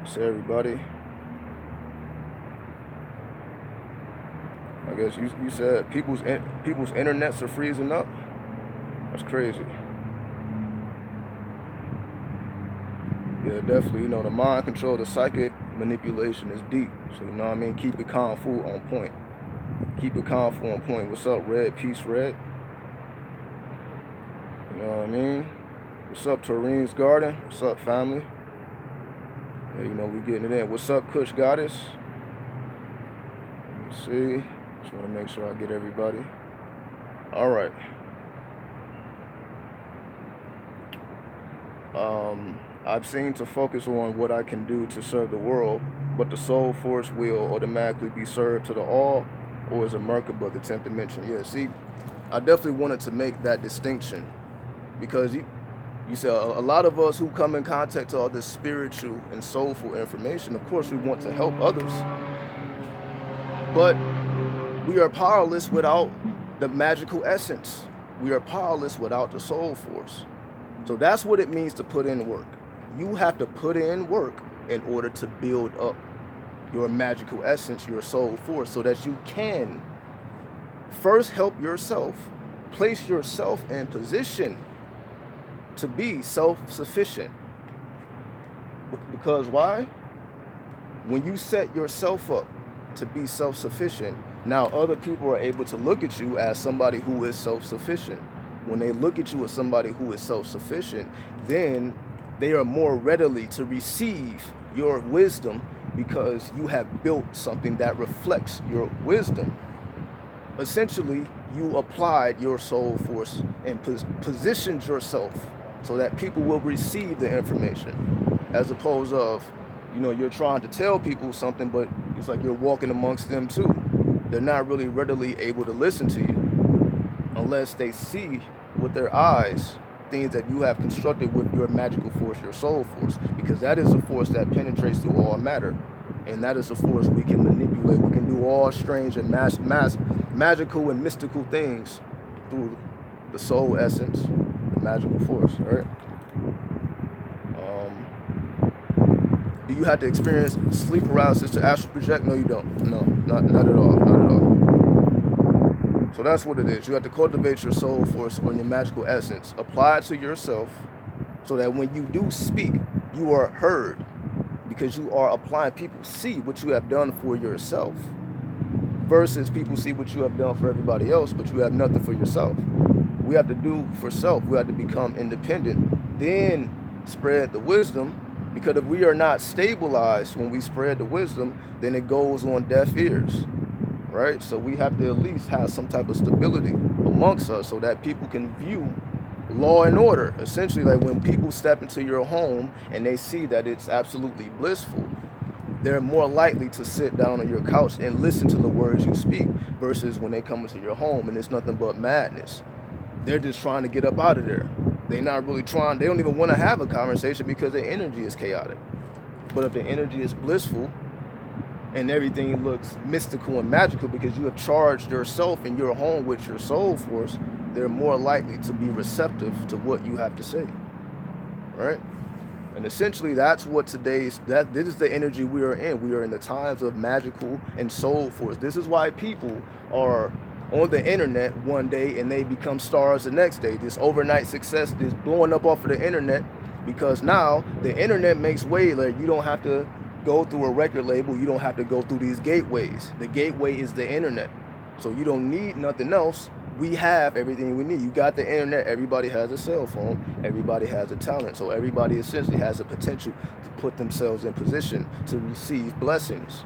What's up, everybody? I guess you said people's internets are freezing up. That's crazy. Yeah, definitely. You know, the mind control, the psychic manipulation is deep. So, you know what I mean? Keep it calm, full on point. Keep it calm, full on point. What's up, Red? Peace, Red. You know what I mean? What's up, Taureen's Garden? What's up, family? Yeah, you know, we getting it in. What's up, Kush Goddess? Let's see. Just want to make sure I get everybody. All right. I've seen to focus on what I can do to serve the world, but the soul force will automatically be served to the all, or is a Merkaba, the 10th dimension. Yeah, see, I definitely wanted to make that distinction because you see, a lot of us who come in contact with all this spiritual and soulful information, of course we want to help others, but we are powerless without the magical essence. We are powerless without the soul force. So that's what it means to put in work. You have to put in work in order to build up your magical essence, your soul force, so that you can first help yourself, place yourself in position to be self-sufficient. Because why? When you set yourself up to be self-sufficient, now other people are able to look at you as somebody who is self-sufficient. When they look at you as somebody who is self-sufficient, then they are more readily to receive your wisdom because you have built something that reflects your wisdom. Essentially, you applied your soul force and positioned yourself so that people will receive the information, as opposed of, you know, you're trying to tell people something, but it's like you're walking amongst them too. They're not really readily able to listen to you unless they see with their eyes things that you have constructed with your magical force, your soul force, because that is a force that penetrates through all matter, and that is a force we can manipulate. We can do all strange and magical and mystical things through the soul essence, the magical force, right? Do you have to experience sleep paralysis to astral project? No, you don't. No, not at all. Not at all. So that's what it is. You have to cultivate your soul force or your magical essence. Apply it to yourself so that when you do speak, you are heard because you are applying. People see what you have done for yourself versus people see what you have done for everybody else, but you have nothing for yourself. We have to do for self. We have to become independent, then spread the wisdom, Because if we are not stabilized when we spread the wisdom, then it goes on deaf ears, right? So we have to at least have some type of stability amongst us so that people can view law and order. Essentially, like when people step into your home and they see that it's absolutely blissful, they're more likely to sit down on your couch and listen to the words you speak versus when they come into your home and it's nothing but madness. They're just trying to get up out of there. They're not really trying, they don't even want to have a conversation because their energy is chaotic. But if the energy is blissful and everything looks mystical and magical because you have charged yourself and your home with your soul force, they're more likely to be receptive to what you have to say, right? And essentially that's what this is the energy we are in. We are in the times of magical and soul force. This is why people are on the internet one day and they become stars the next day. This overnight success, this blowing up off of the internet, because now the internet makes way. Like, you don't have to go through a record label. You don't have to go through these gateways. The gateway is the internet. So you don't need nothing else. We have everything we need. You got the internet. Everybody has a cell phone. Everybody has a talent. So everybody essentially has a potential to put themselves in position to receive blessings,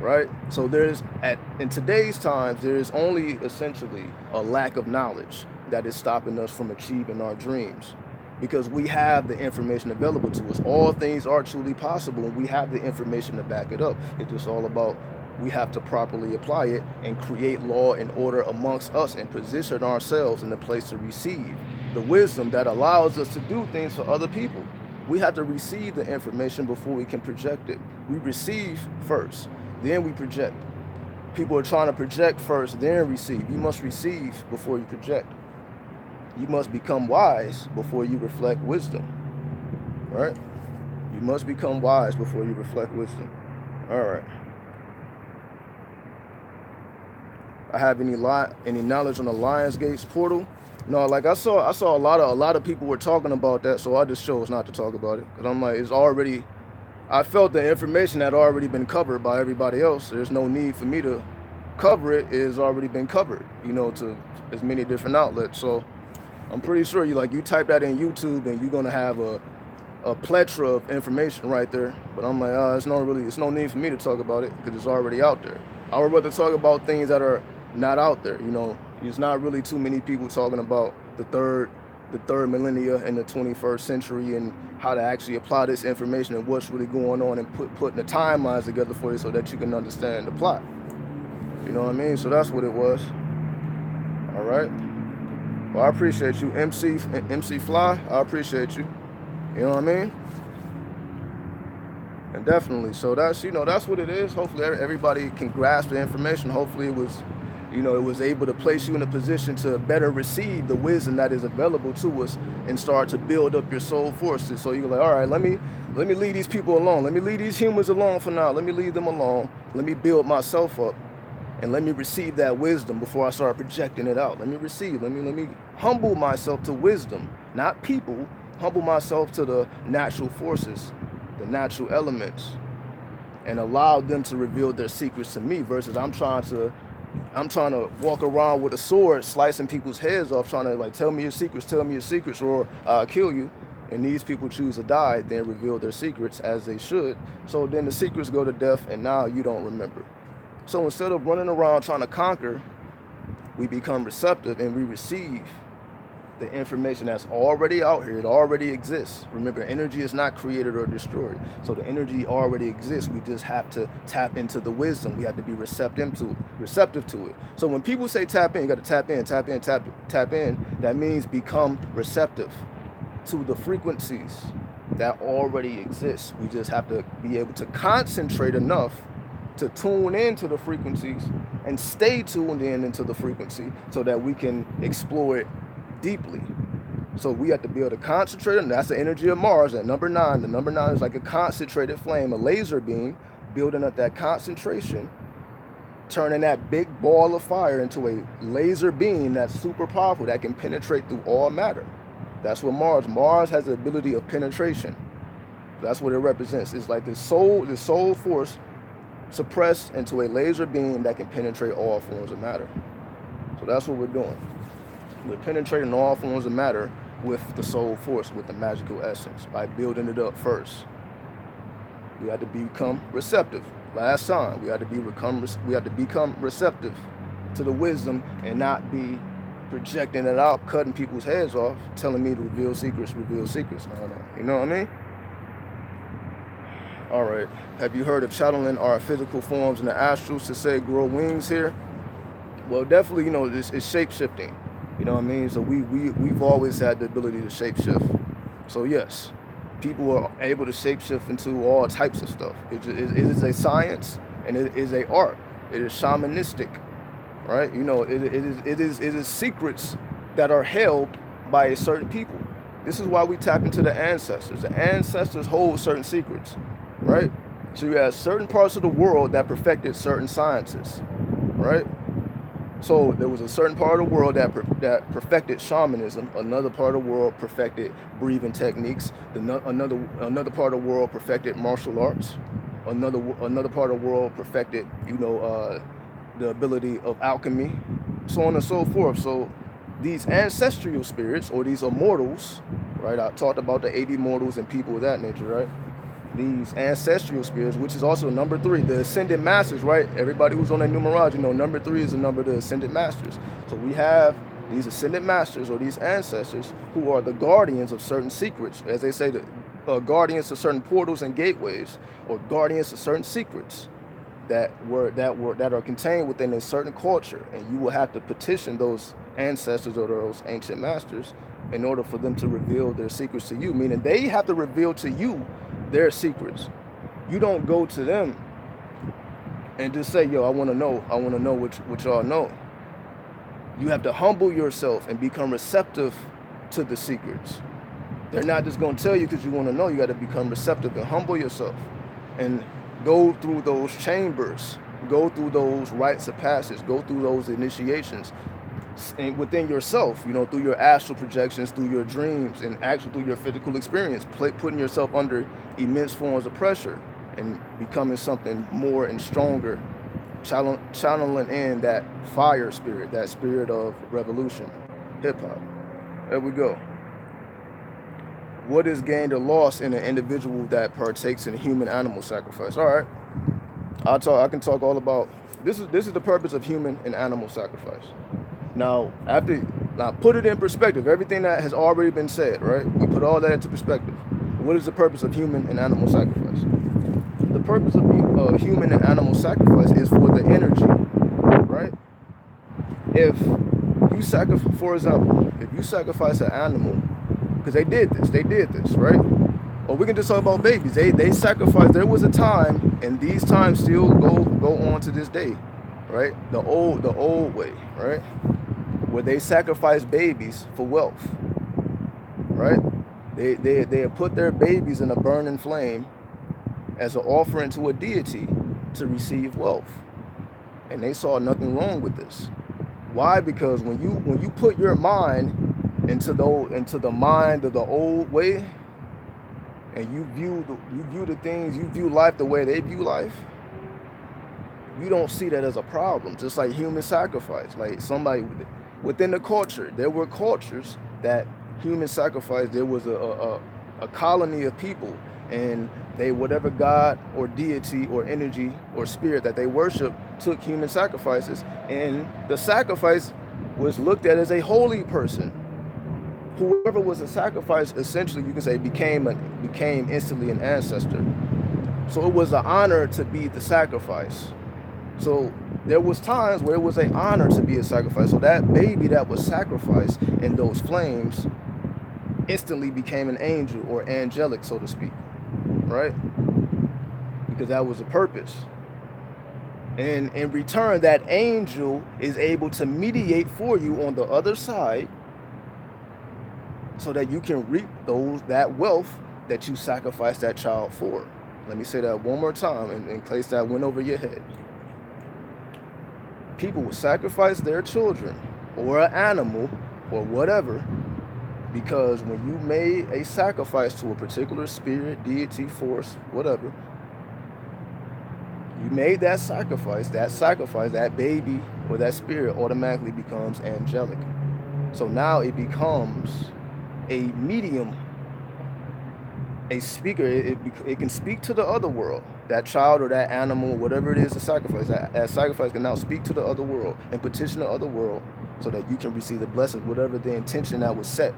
right? So in today's times, there is only essentially a lack of knowledge that is stopping us from achieving our dreams, because we have the information available to us. All things are truly possible, and we have the information to back it up. It's just all about, we have to properly apply it and create law and order amongst us and position ourselves in the place to receive the wisdom that allows us to do things for other people. We have to receive the information before we can project it. We receive first, then we project. People are trying to project first, then receive. You must receive before you project. You must become wise before you reflect wisdom, right? You must become wise before you reflect wisdom. All right. I have any knowledge on the Lionsgate's portal? No, like I saw a lot of people were talking about that, so I just chose not to talk about it. Cause I'm like, I felt the information had already been covered by everybody else. There's no need for me to cover it. It has already been covered, to as many different outlets. So I'm pretty sure you type that in YouTube and you're gonna have a plethora of information right there. But I'm like, it's no need for me to talk about it because it's already out there. I would rather talk about things that are not out there. There's not really too many people talking about the third millennia in the 21st century and how to actually apply this information and what's really going on, and putting the timelines together for you so that you can understand the plot. You know what I mean? So that's what it was. All right. Well, I appreciate you, MC Fly. I appreciate you. You know what I mean? And definitely. So that's what it is. Hopefully everybody can grasp the information. Hopefully it was able to place you in a position to better receive the wisdom that is available to us and start to build up your soul forces. So you're like, all right, let me leave these people alone. Let me leave these humans alone for now. Let me leave them alone. Let me build myself up. And let me receive that wisdom before I start projecting it out. Let me humble myself to wisdom, not people. Humble myself to the natural forces, the natural elements, and allow them to reveal their secrets to me versus I'm trying to walk around with a sword slicing people's heads off, trying to tell me your secrets, or I'll kill you. And these people choose to die, then reveal their secrets as they should. So then the secrets go to death, and now you don't remember. So instead of running around trying to conquer, we become receptive and we receive the information that's already out here. It already exists. Remember, energy is not created or destroyed. So the energy already exists. We just have to tap into the wisdom. We have to be receptive to it. So when people say tap in, you got to tap in. That means become receptive to the frequencies that already exist. We just have to be able to concentrate enough to tune into the frequencies and stay tuned into the frequency so that we can explore it deeply. So we have to be able to concentrate, and that's the energy of Mars at number 9. The number 9 is like a concentrated flame, a laser beam, building up that concentration, turning that big ball of fire into a laser beam that's super powerful, that can penetrate through all matter. That's what Mars has the ability of penetration. That's what it represents. It's like the soul force suppressed into a laser beam that can penetrate all forms of matter. So that's what we're doing. We're penetrating all forms of matter with the soul force, with the magical essence, by building it up first. We had to become receptive. Last time, we had to become receptive to the wisdom and not be projecting it out, cutting people's heads off, telling me to reveal secrets. No. You know what I mean? All right. Have you heard of channeling our physical forms in the astrals to say grow wings here? Well, definitely, it's shape shifting. You know what I mean? So we've always had the ability to shape shift. So yes, people are able to shape shift into all types of stuff. It is a science and it is a art. It is shamanistic, right? It is secrets that are held by a certain people. This is why we tap into the ancestors. The ancestors hold certain secrets, right? So you have certain parts of the world that perfected certain sciences, right? So there was a certain part of the world that perfected shamanism. Another part of the world perfected breathing techniques. Another part of the world perfected martial arts. Another part of the world perfected, the ability of alchemy, so on and so forth. So these ancestral spirits, or these immortals, right? I talked about the 80 mortals and people of that nature, right? These ancestral spirits, which is also number 3, the ascended masters, right? Everybody who's on that numerology, number 3 is the number of the ascended masters. So we have these ascended masters, or these ancestors, who are the guardians of certain secrets, as they say, guardians of certain portals and gateways, or guardians of certain secrets that are contained within a certain culture, and you will have to petition those ancestors or those ancient masters in order for them to reveal their secrets to you, meaning they have to reveal to you their secrets. You don't go to them and just say, yo, I want to know what y'all know. You have to humble yourself and become receptive to the secrets. They're not just going to tell you because you want to know. You got to become receptive and humble yourself and go through those chambers, go through those rites of passage, go through those initiations, and within yourself, through your astral projections, through your dreams, and actually through your physical experience, putting yourself under immense forms of pressure and becoming something more and stronger, channeling in that fire spirit, that spirit of revolution, hip-hop. There we go. What is gained or lost in an individual that partakes in human animal sacrifice? All right, I can talk all about this. Is the purpose of human and animal sacrifice. Now put it in perspective. Everything that has already been said, right? We put all that into perspective. What is the purpose of human and animal sacrifice? The purpose of human and animal sacrifice is for the energy, right? If you sacrifice, for example, if you sacrifice an animal, because they did this, right? Or we can just talk about babies. They sacrificed. There was a time, and these times still go on to this day, right? The old way, right? Where they sacrifice babies for wealth, right? They put their babies in a burning flame as an offering to a deity to receive wealth, and they saw nothing wrong with this. Why? Because when you put your mind into the mind of the old way, and you view the things, you view life the way they view life, you don't see that as a problem. Just like human sacrifice, like somebody within the culture, there were cultures that human sacrifice, there was a colony of people, and they, whatever god or deity or energy or spirit that they worship, took human sacrifices, and the sacrifice was looked at as a holy person. Whoever was a sacrifice, essentially, you can say, became instantly an ancestor. So it was an honor to be the sacrifice. So there was times where it was an honor to be a sacrifice. So that baby that was sacrificed in those flames instantly became an angel or angelic, so to speak, right? Because that was the purpose. And in return, that angel is able to mediate for you on the other side, so that you can reap that wealth that you sacrificed that child for. Let me say that one more time in case that went over your head. People will sacrifice their children or an animal or whatever, because when you made a sacrifice to a particular spirit, deity, force, whatever, you made that sacrifice, that baby or that spirit automatically becomes angelic. So now it becomes a medium a speaker, it can speak to the other world. That child or that animal, whatever it is to sacrifice, that sacrifice can now speak to the other world and petition the other world so that you can receive the blessings, whatever the intention that was set.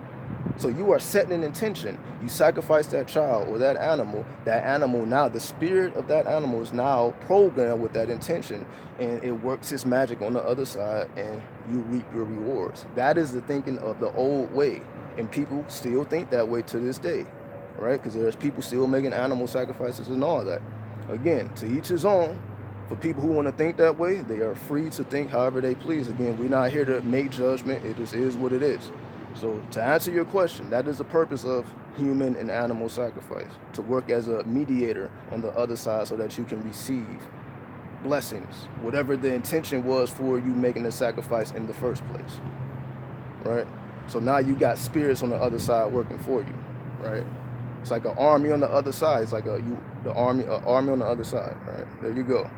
So you are setting an intention. You sacrifice that child or that animal. That animal now, the spirit of that animal is now programmed with that intention, and it works its magic on the other side, and you reap your rewards. That is the thinking of the old way, and people still think that way to this day, right? Because there's people still making animal sacrifices and all that. Again, to each his own. For people who want to think that way, they are free to think however they please. Again, we're not here to make judgment. It just is what it is. So to answer your question, that is the purpose of human and animal sacrifice, to work as a mediator on the other side so that you can receive blessings, whatever the intention was for you making the sacrifice in the first place, right? So now you got spirits on the other side working for you, right? It's like an army on the other side. It's like the army on the other side, right? There you go.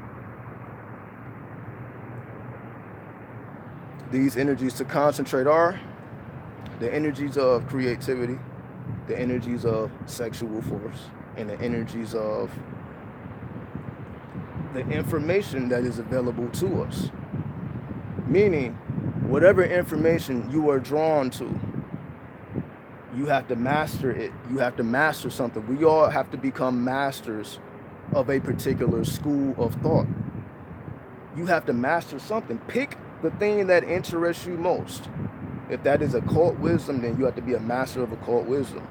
These energies to concentrate are the energies of creativity, the energies of sexual force, and the energies of the information that is available to us. Meaning, whatever information you are drawn to, you have to master it. You have to master something. We all have to become masters of a particular school of thought. You have to master something. Pick the thing that interests you most. If that is occult wisdom, then you have to be a master of occult wisdom.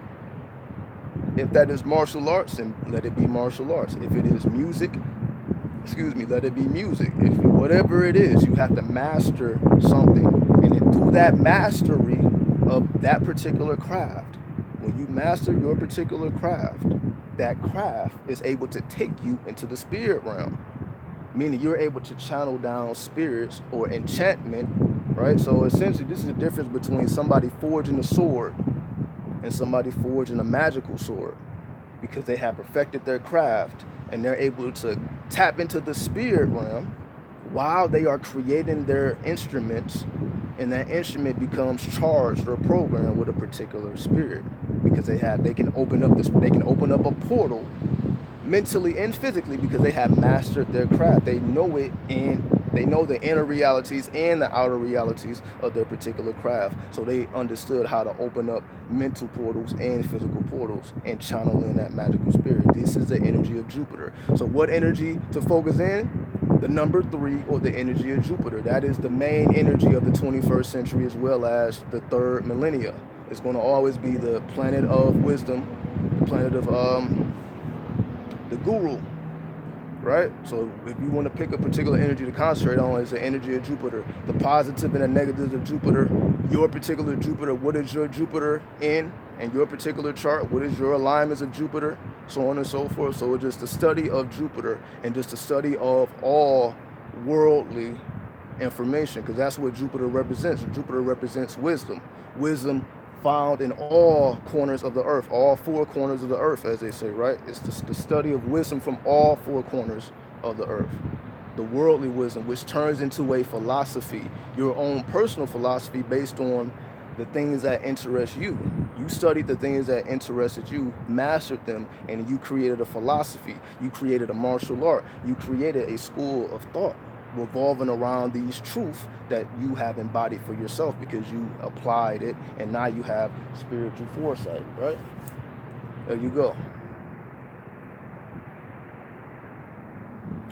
If that is martial arts, then let it be martial arts. If it is music, let it be music. If whatever it is, you have to master something. And through that mastery of that particular craft, when you master your particular craft, that craft is able to take you into the spirit realm. Meaning you're able to channel down spirits or enchantment, right? So essentially, this is the difference between somebody forging a sword and somebody forging a magical sword, because they have perfected their craft and they're able to tap into the spirit realm while they are creating their instruments, and that instrument becomes charged or programmed with a particular spirit, because they can open up a portal mentally and physically, because they have mastered their craft. They know it, and they know the inner realities and the outer realities of their particular craft. So they understood how to open up mental portals and physical portals and channel in that magical spirit. This is the energy of Jupiter. So what energy to focus in? The number 3, or the energy of Jupiter. That is the main energy of the 21st century, as well as the 3rd millennia. It's going to always be the planet of wisdom, the planet of the guru, right? So if you want to pick a particular energy to concentrate on, it's the energy of Jupiter. The positive and the negatives of Jupiter. Your particular Jupiter, what is your Jupiter in? And your particular chart, what is your alignments of Jupiter? So on and so forth. So it's just the study of Jupiter and just the study of all worldly information, because that's what Jupiter represents. Jupiter represents wisdom. Wisdom found in all corners of the earth, all 4 corners of the earth, as they say, right? It's the study of wisdom from all 4 corners of the earth. The worldly wisdom, which turns into a philosophy, your own personal philosophy based on the things that interest you. You studied the things that interested you, mastered them, and you created a philosophy. You created a martial art. You created a school of thought revolving around these truths that you have embodied for yourself, because you applied it, and now you have spiritual foresight, right? There you go.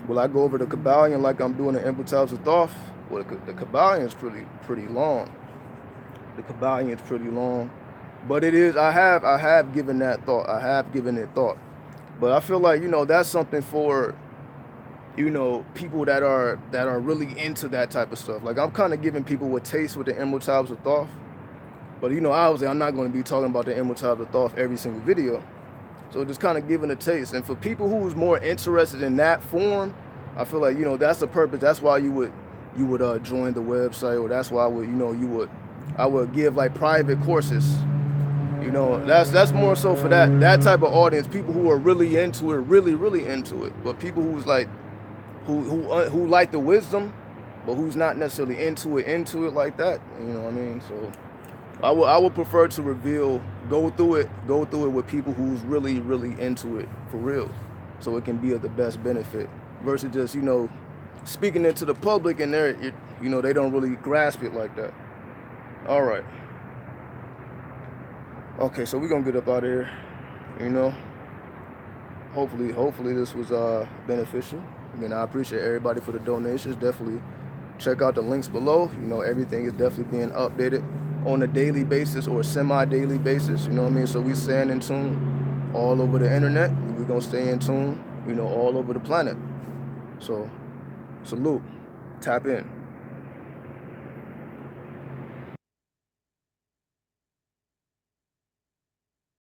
Will I go over the Kabbalion like I'm doing the Imhotep of Thoth? Well, the Kabbalion is pretty long. The Kabbalion is pretty long, but it is. I have given that thought. I have given it thought, but I feel like, that's something for, people that are really into that type of stuff. Like, I'm kind of giving people a taste with the Imhotep of Thoth, but obviously I'm not going to be talking about the Imhotep of Thoth every single video. So just kind of giving a taste. And for people who's more interested in that form, I feel like, that's the purpose. That's why you would join the website, or that's why I would give like private courses. That's more so for that type of audience, people who are really into it, really into it. But people who's like who like the wisdom, but who's not necessarily into it like that. You know what I mean? So I would prefer to reveal, go through it with people who's really into it for real, so it can be of the best benefit versus just, you know, speaking it to the public and you know, they don't really grasp it like that. All right. Okay, so we're gonna get up out of here. You know, hopefully this was beneficial. Again, I appreciate everybody for the donations. Definitely check out the links below. You know, everything is definitely being updated on a daily basis or semi-daily basis. You know what I mean? So we staying in tune all over the internet. We're gonna stay in tune, you know, all over the planet. So salute, tap in.